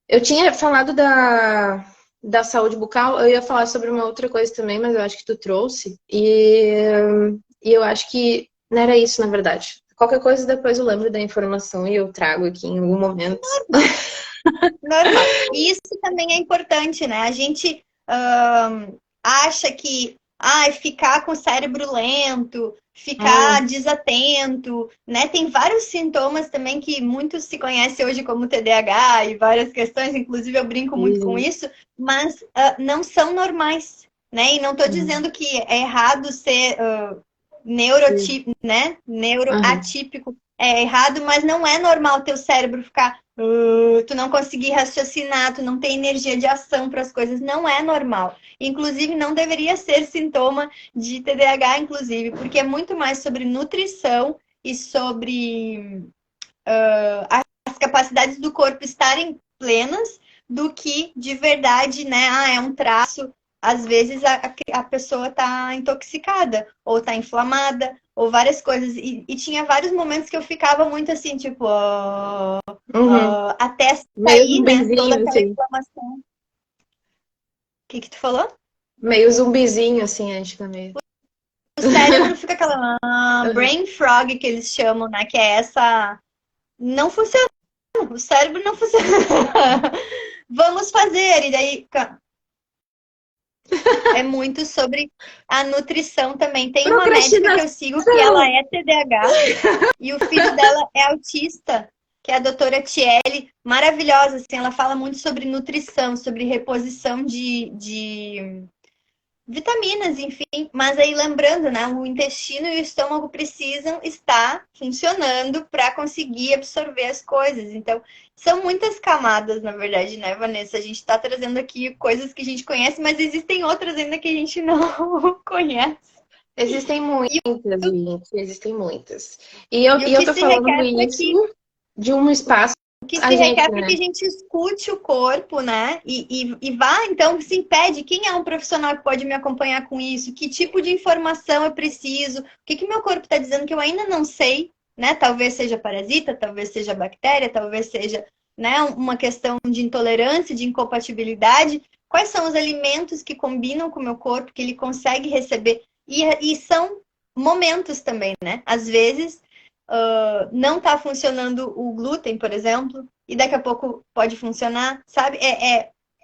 Eu tinha falado da saúde bucal, eu ia falar sobre uma outra coisa também, mas eu acho que tu trouxe. E eu acho que não era isso, na verdade. Qualquer coisa depois eu lembro da informação e eu trago aqui em algum momento. Normal. E isso também é importante, né? A gente acha que ficar com o cérebro lento, ficar desatento, né? Tem vários sintomas também que muitos se conhecem hoje como TDAH e várias questões, inclusive eu brinco muito com isso, mas não são normais, né? E não estou dizendo que é errado ser neuroatípico, né? Neuroatípico é errado, mas não é normal teu cérebro ficar tu não conseguir raciocinar, tu não ter energia de ação para as coisas, não é normal. Inclusive, não deveria ser sintoma de TDAH, inclusive, porque é muito mais sobre nutrição e sobre as capacidades do corpo estarem plenas do que de verdade, né? É um traço. Às vezes a pessoa está intoxicada, ou está inflamada, ou várias coisas. E tinha vários momentos que eu ficava muito assim, tipo, até sair, né, toda aquela inflamação. que tu falou? Meio zumbizinho, assim, a gente tá meio... O cérebro fica aquela Uhum. brain frog que eles chamam, né? Que é essa. Não funciona. O cérebro não funciona. Vamos fazer. E daí é muito sobre a nutrição também. Tem uma médica que eu sigo que ela Procrastinação! é TDAH e o filho dela é autista, que é a doutora Tiele, maravilhosa, assim, ela fala muito sobre nutrição, sobre reposição de vitaminas, enfim. Mas aí lembrando, né, o intestino e o estômago precisam estar funcionando para conseguir absorver as coisas. Então, são muitas camadas, na verdade, né, Vanessa? A gente está trazendo aqui coisas que a gente conhece, mas existem outras ainda que a gente não conhece. Existem E, muitas, gente, existem muitas. E eu, e o e eu que tô se falando requer para isso que de um espaço, O que a se gente, requer para que né? a gente escute o corpo, né? E vá, então, se impede. Quem é um profissional que pode me acompanhar com isso? Que tipo de informação eu preciso? O que meu corpo está dizendo que eu ainda não sei, né? Talvez seja parasita, talvez seja bactéria, talvez seja, né, uma questão de intolerância, de incompatibilidade. Quais são os alimentos que combinam com o meu corpo, que ele consegue receber? E são momentos também, né? Às vezes não tá funcionando o glúten, por exemplo, e daqui a pouco pode funcionar, sabe?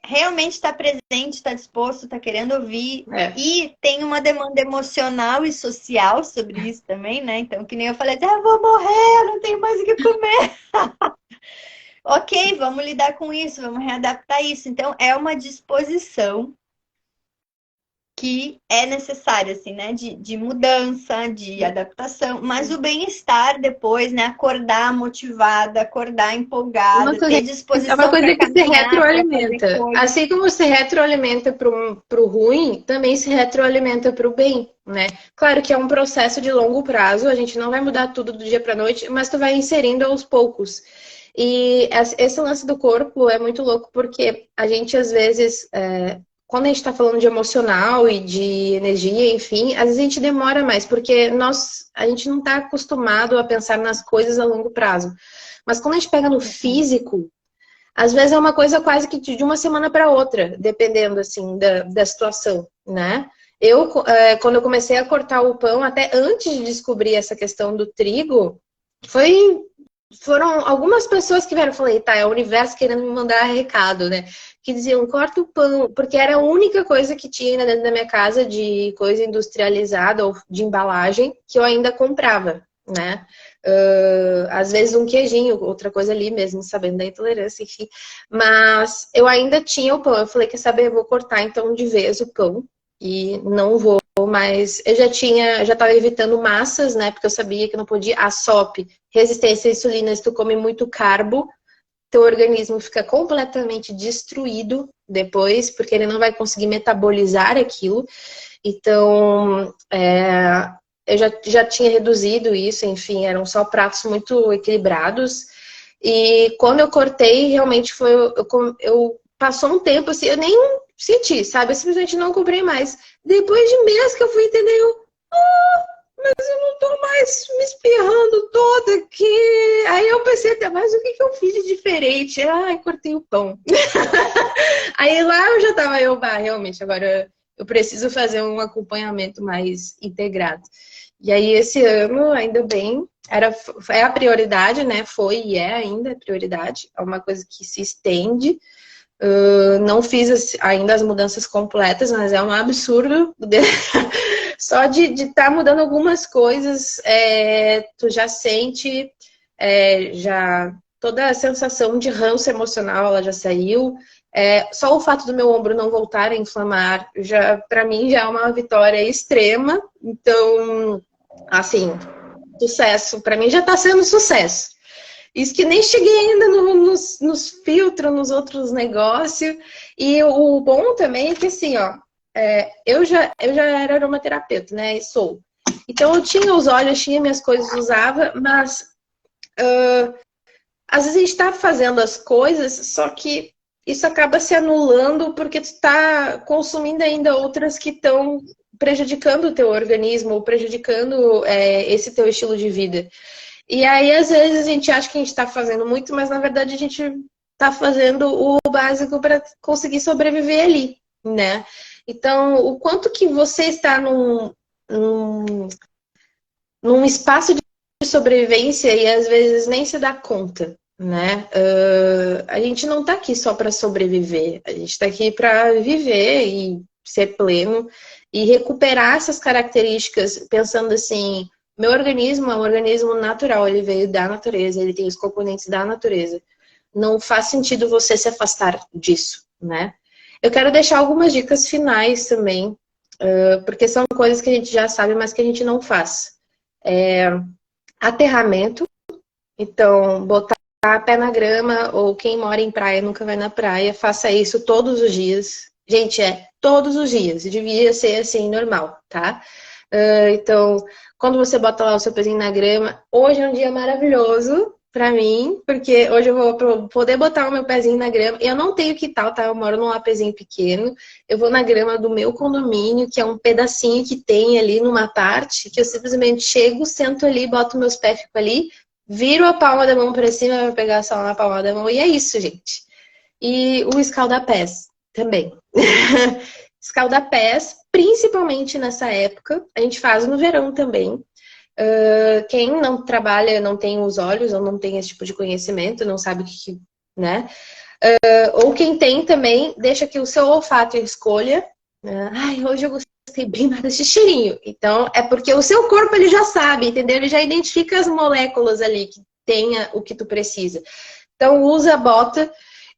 Realmente estar presente, estar disposto, estar querendo ouvir. É. E tem uma demanda emocional e social sobre isso também, né? Então, que nem eu falei, eu vou morrer, eu não tenho mais o que comer. Ok, vamos lidar com isso, vamos readaptar isso. Então, é uma disposição que é necessário, assim, né? De mudança, de adaptação, mas o bem-estar depois, né? Acordar motivada, acordar Uma empolgada, coisa, ter é uma disposição para coisa que se caminhar, para fazer retroalimenta. coisas. Assim como se retroalimenta para o ruim, também se retroalimenta para o bem, né? Claro que é um processo de longo prazo, a gente não vai mudar tudo do dia para a noite, mas tu vai inserindo aos poucos. E esse lance do corpo é muito louco porque a gente às vezes quando a gente está falando de emocional e de energia, enfim, às vezes a gente demora mais, porque a gente não está acostumado a pensar nas coisas a longo prazo. Mas quando a gente pega no físico, às vezes é uma coisa quase que de uma semana para outra, dependendo, assim, da situação, né? Quando eu comecei a cortar o pão, até antes de descobrir essa questão do trigo, foi foram algumas pessoas que vieram, eu falei, tá, é o universo querendo me mandar recado, né? Que diziam, corta o pão, porque era a única coisa que tinha dentro da minha casa de coisa industrializada ou de embalagem que eu ainda comprava, né? Às vezes um queijinho, outra coisa ali mesmo, sabendo da intolerância, enfim. Mas eu ainda tinha o pão. Eu falei, quer saber, eu vou cortar então de vez o pão e não vou mas eu já estava evitando massas, né? Porque eu sabia que não podia. A SOP, resistência à insulina, se tu come muito carbo, teu organismo fica completamente destruído depois, porque ele não vai conseguir metabolizar aquilo. Então, eu já tinha reduzido isso, enfim, eram só pratos muito equilibrados. E quando eu cortei, realmente foi. Eu passou um tempo assim, eu nem senti, sabe? Eu simplesmente não comprei mais. Depois de mês que eu fui entender, eu não tô mais me espirrando toda aqui. Aí eu pensei até, mas o que eu fiz de diferente? Ai, cortei o pão. Aí lá eu já tava, realmente, agora eu preciso fazer um acompanhamento mais integrado. E aí esse ano, ainda bem, é a prioridade, né? Foi e é ainda a prioridade. É uma coisa que se estende. Não fiz ainda as mudanças completas, mas é um absurdo. Só de estar mudando algumas coisas, tu já sente já toda a sensação de ranço emocional, ela já saiu. Só o fato do meu ombro não voltar a inflamar, já para mim já é uma vitória extrema. Então, assim, sucesso. Para mim já está sendo sucesso. Isso que nem cheguei ainda nos filtros, nos outros negócios. E o bom também é que, assim, ó, eu já era aromaterapeuta, né? E sou. Então, eu tinha os óleos, tinha minhas coisas, usava, mas às vezes a gente tá fazendo as coisas, só que isso acaba se anulando porque tu tá consumindo ainda outras que estão prejudicando o teu organismo, ou prejudicando esse teu estilo de vida. E aí, às vezes, a gente acha que a gente está fazendo muito, mas na verdade a gente está fazendo o básico para conseguir sobreviver ali, né? Então, o quanto que você está num, num espaço de sobrevivência e às vezes nem se dá conta, né? A gente não tá aqui só para sobreviver, a gente tá aqui para viver e ser pleno e recuperar essas características, pensando assim, meu organismo é um organismo natural, ele veio da natureza, ele tem os componentes da natureza. Não faz sentido você se afastar disso, né? Eu quero deixar algumas dicas finais também, porque são coisas que a gente já sabe, mas que a gente não faz. Aterramento, então botar pé na grama, ou quem mora em praia nunca vai na praia, faça isso todos os dias. Gente, todos os dias, devia ser assim, normal, tá? Então, quando você bota lá o seu pezinho na grama, hoje é um dia maravilhoso pra mim, porque hoje eu vou poder botar o meu pezinho na grama. Eu não tenho quintal, tá? Eu moro num apezinho pequeno. Eu vou na grama do meu condomínio, que é um pedacinho que tem ali numa parte, que eu simplesmente chego, sento ali, boto meus pés, fico ali, viro a palma da mão pra cima pra pegar sol na palma da mão. E é isso, gente. E o escaldapés também. Escaldapés, principalmente nessa época, a gente faz no verão também. Quem não trabalha, não tem os olhos, ou não tem esse tipo de conhecimento, não sabe o que, né? Ou quem tem também, deixa que o seu olfato escolha. Ai, hoje eu gostei bem mais desse cheirinho. Então, é porque o seu corpo, ele já sabe, entendeu? Ele já identifica as moléculas ali que tenha o que tu precisa. Então, usa, bota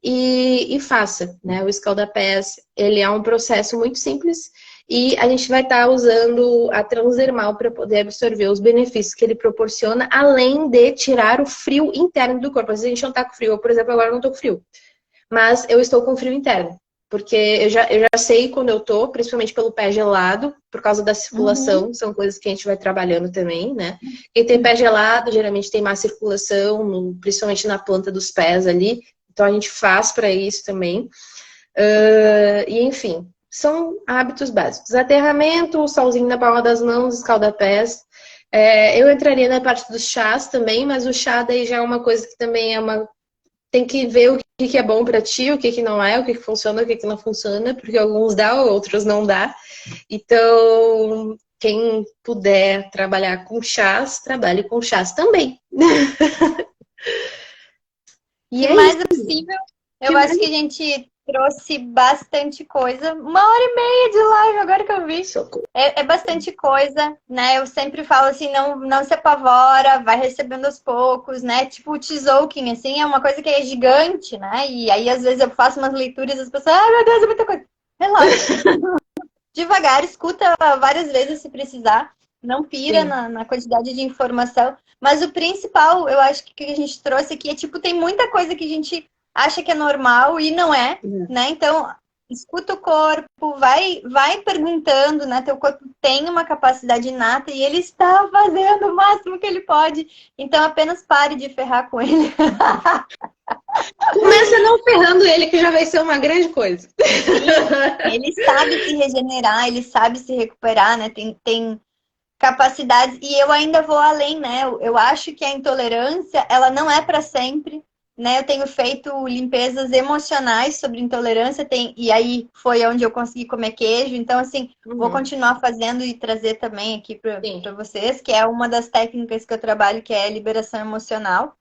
e faça, né? O escaldapés, ele é um processo muito simples e a gente vai estar usando a transdermal para poder absorver os benefícios que ele proporciona, além de tirar o frio interno do corpo. Às vezes a gente não tá com frio, eu, por exemplo, agora não tô com frio, mas eu estou com frio interno. Porque eu já sei quando eu tô, principalmente pelo pé gelado, por causa da circulação, são coisas que a gente vai trabalhando também, né? Quem tem pé gelado, geralmente tem má circulação, principalmente na planta dos pés ali. Então a gente faz para isso também. E enfim, são hábitos básicos. Aterramento, o solzinho na palma das mãos, escaldapés. Eu entraria na parte dos chás também, mas o chá daí já é uma coisa que também tem que ver o que é bom para ti, o que não é, o que funciona, o que não funciona, porque alguns dá, outros não dá. Então, quem puder trabalhar com chás, trabalhe com chás também. Que mais é possível. Eu acho que a gente trouxe bastante coisa. 1h30 de live, agora que eu vi. É bastante coisa, né? Eu sempre falo assim, não se apavora, vai recebendo aos poucos, né? Tipo o Tzolk'in, assim, é uma coisa que é gigante, né? E aí, às vezes, eu faço umas leituras e as pessoas, ai, meu Deus, é muita coisa. Relaxa. Devagar, escuta várias vezes se precisar. Não pira na quantidade de informação. Mas o principal, eu acho que a gente trouxe aqui é, tipo, tem muita coisa que a gente acha que é normal e não é, né? Então, escuta o corpo, vai perguntando, né? Teu corpo tem uma capacidade inata e ele está fazendo o máximo que ele pode. Então, apenas pare de ferrar com ele. Começa não ferrando ele, que já vai ser uma grande coisa. Ele sabe se regenerar, ele sabe se recuperar, né? Tem capacidades. E eu ainda vou além, né? Eu acho que a intolerância, ela não é para sempre, né? Eu tenho feito limpezas emocionais sobre intolerância, e aí foi onde eu consegui comer queijo. Então, assim, vou continuar fazendo e trazer também aqui para vocês, que é uma das técnicas que eu trabalho, que é a liberação emocional.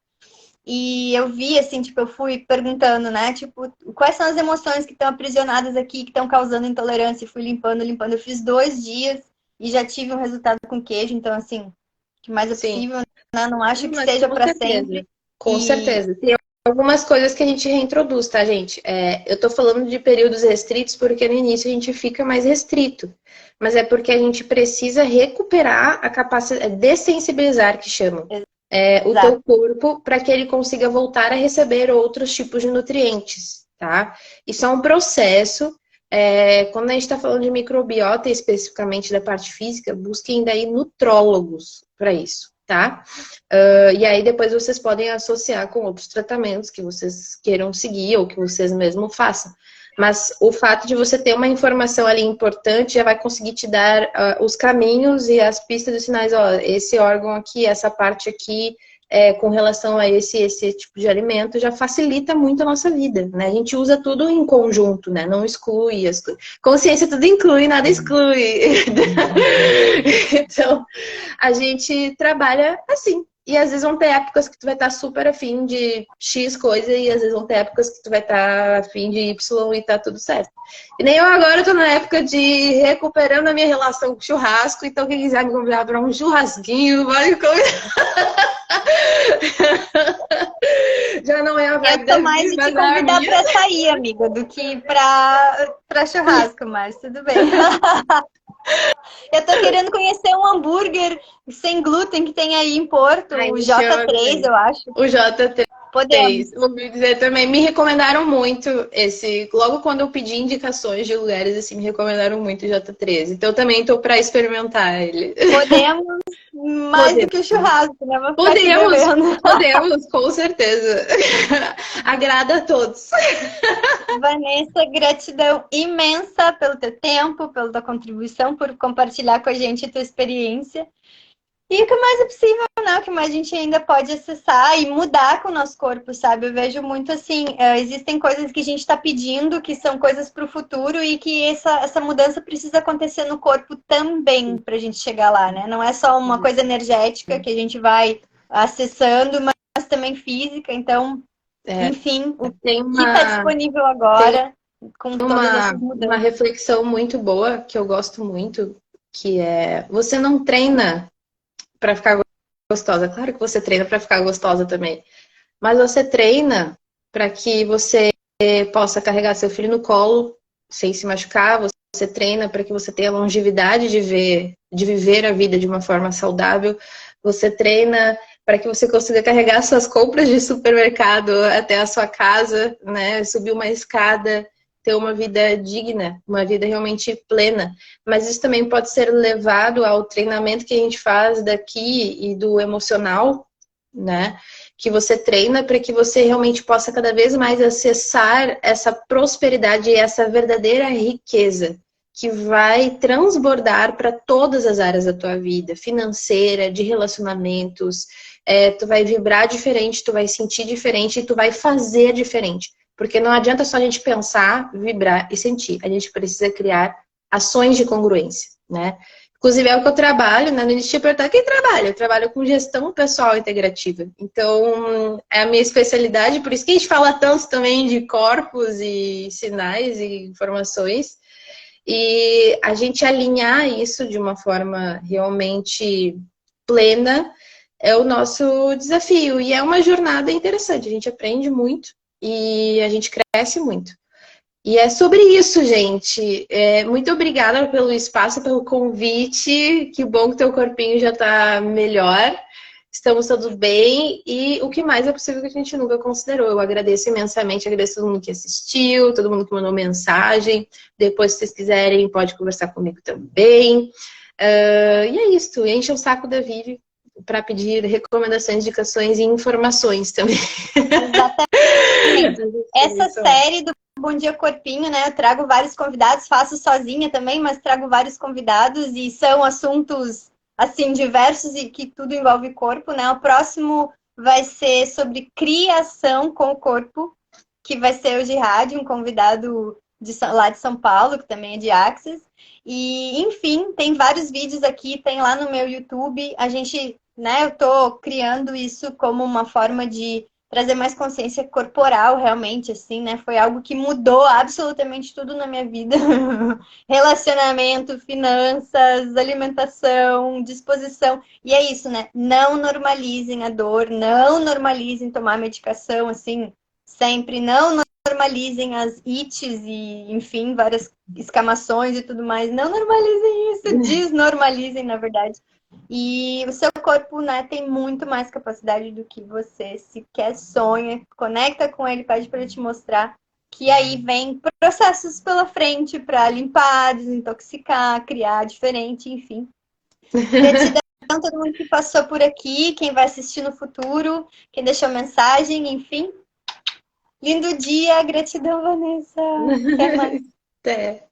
E eu vi, assim, tipo, eu fui perguntando, né? Tipo, quais são as emoções que estão aprisionadas aqui, que estão causando intolerância? E fui limpando. Eu fiz 2 dias e já tive um resultado com queijo. Então, assim, o que mais é possível, né? Não acho que seja para sempre. Com certeza. Tem algumas coisas que a gente reintroduz, tá, gente? Eu tô falando de períodos restritos porque no início a gente fica mais restrito. Mas é porque a gente precisa recuperar a capacidade, dessensibilizar, que chamam. O teu corpo para que ele consiga voltar a receber outros tipos de nutrientes, tá? Isso é um processo. Quando a gente está falando de microbiota, especificamente da parte física, busquem daí nutrólogos para isso, tá? E aí depois vocês podem associar com outros tratamentos que vocês queiram seguir ou que vocês mesmos façam. Mas o fato de você ter uma informação ali importante já vai conseguir te dar os caminhos e as pistas dos sinais. Ó, esse órgão aqui, essa parte aqui com relação a esse tipo de alimento já facilita muito a nossa vida, né? A gente usa tudo em conjunto, né? Não exclui as coisas. Consciência tudo inclui, nada exclui. Então, a gente trabalha assim. E às vezes vão ter épocas que tu vai estar super afim de X coisa e às vezes vão ter épocas que tu vai estar afim de Y e tá tudo certo. E nem eu agora tô na época de recuperando a minha relação com churrasco, então quem quiser me convidar para um churrasquinho, vai convidar. Já não é a vibe Eu da tô mais de vida, te mas é a convidar minha. pra sair, amiga, do que pra churrasco, mas tudo bem. Eu tô querendo conhecer um hambúrguer sem glúten que tem aí em Porto, Ai, o me chama J3, também. eu acho. O J3. Podemos. Ouvi dizer também, me recomendaram muito esse. Logo quando eu pedi indicações de lugares, assim, me recomendaram muito o J13. Então eu também tô para experimentar ele. Podemos mais do Podemos. que o churrasco, né? Vou ficar aqui Podemos, bebendo. podemos, com certeza. Agrada a todos. Vanessa, gratidão imensa pelo teu tempo, pela tua contribuição, por compartilhar com a gente a tua experiência. E o que mais é possível, né? O que mais a gente ainda pode acessar e mudar com o nosso corpo, sabe? Eu vejo muito assim, existem coisas que a gente está pedindo, que são coisas para o futuro e que essa mudança precisa acontecer no corpo também para a gente chegar lá, né? Não é só uma coisa energética que a gente vai acessando, mas também física. Então, enfim, o Tem que está uma, disponível tem agora com todas essas uma mudanças. reflexão muito boa que eu gosto muito, que é você não treina para ficar gostosa. Claro que você treina para ficar gostosa também, mas você treina para que você possa carregar seu filho no colo sem se machucar. Você treina para que você tenha longevidade de viver a vida de uma forma saudável. Você treina para que você consiga carregar suas compras de supermercado até a sua casa, né? Subir uma escada, ter uma vida digna, uma vida realmente plena. Mas isso também pode ser levado ao treinamento que a gente faz daqui e do emocional, né? Que você treina para que você realmente possa cada vez mais acessar essa prosperidade e essa verdadeira riqueza que vai transbordar para todas as áreas da tua vida, financeira, de relacionamentos. Tu vai vibrar diferente, tu vai sentir diferente e tu vai fazer diferente. Porque não adianta só a gente pensar, vibrar e sentir. A gente precisa criar ações de congruência, né? Inclusive é o que eu trabalho, né? No início tinha perguntar quem trabalha? Eu trabalho com gestão pessoal integrativa. Então, é a minha especialidade, por isso que a gente fala tanto também de corpos e sinais e informações. E a gente alinhar isso de uma forma realmente plena é o nosso desafio. E é uma jornada interessante, a gente aprende muito e a gente cresce muito. E é sobre isso, gente. Muito obrigada pelo espaço, pelo convite. Que bom que teu corpinho já está melhor. Estamos todos bem. E o que mais é possível que a gente nunca considerou. Eu agradeço imensamente, agradeço todo mundo que assistiu, todo mundo que mandou mensagem. Depois, se vocês quiserem, pode conversar comigo também. E é isso. Enche o saco da Vivi para pedir recomendações, indicações e informações também. Exatamente. Essa série do Bom Dia Corpinho, né? Eu trago vários convidados, faço sozinha também, mas trago vários convidados e são assuntos assim diversos e que tudo envolve corpo, né? O próximo vai ser sobre criação com o corpo, que vai ser o Jihad, um convidado lá de São Paulo, que também é de Axis. E, enfim, tem vários vídeos aqui, tem lá no meu YouTube. A gente, né, eu tô criando isso como uma forma de trazer mais consciência corporal, realmente, assim, né? Foi algo que mudou absolutamente tudo na minha vida. Relacionamento, finanças, alimentação, disposição. E é isso, né? Não normalizem a dor, não normalizem tomar medicação, assim, sempre. Não normalizem as ites e, enfim, várias escamações e tudo mais. Não normalizem isso, desnormalizem, na verdade. E o seu corpo, né, tem muito mais capacidade do que você sequer sonha. Conecta com ele, pede para ele te mostrar que aí vem processos pela frente para limpar, desintoxicar, criar diferente, enfim. Gratidão a todo mundo que passou por aqui, quem vai assistir no futuro, quem deixou mensagem, enfim. Lindo dia, gratidão, Vanessa. Até mais. Até.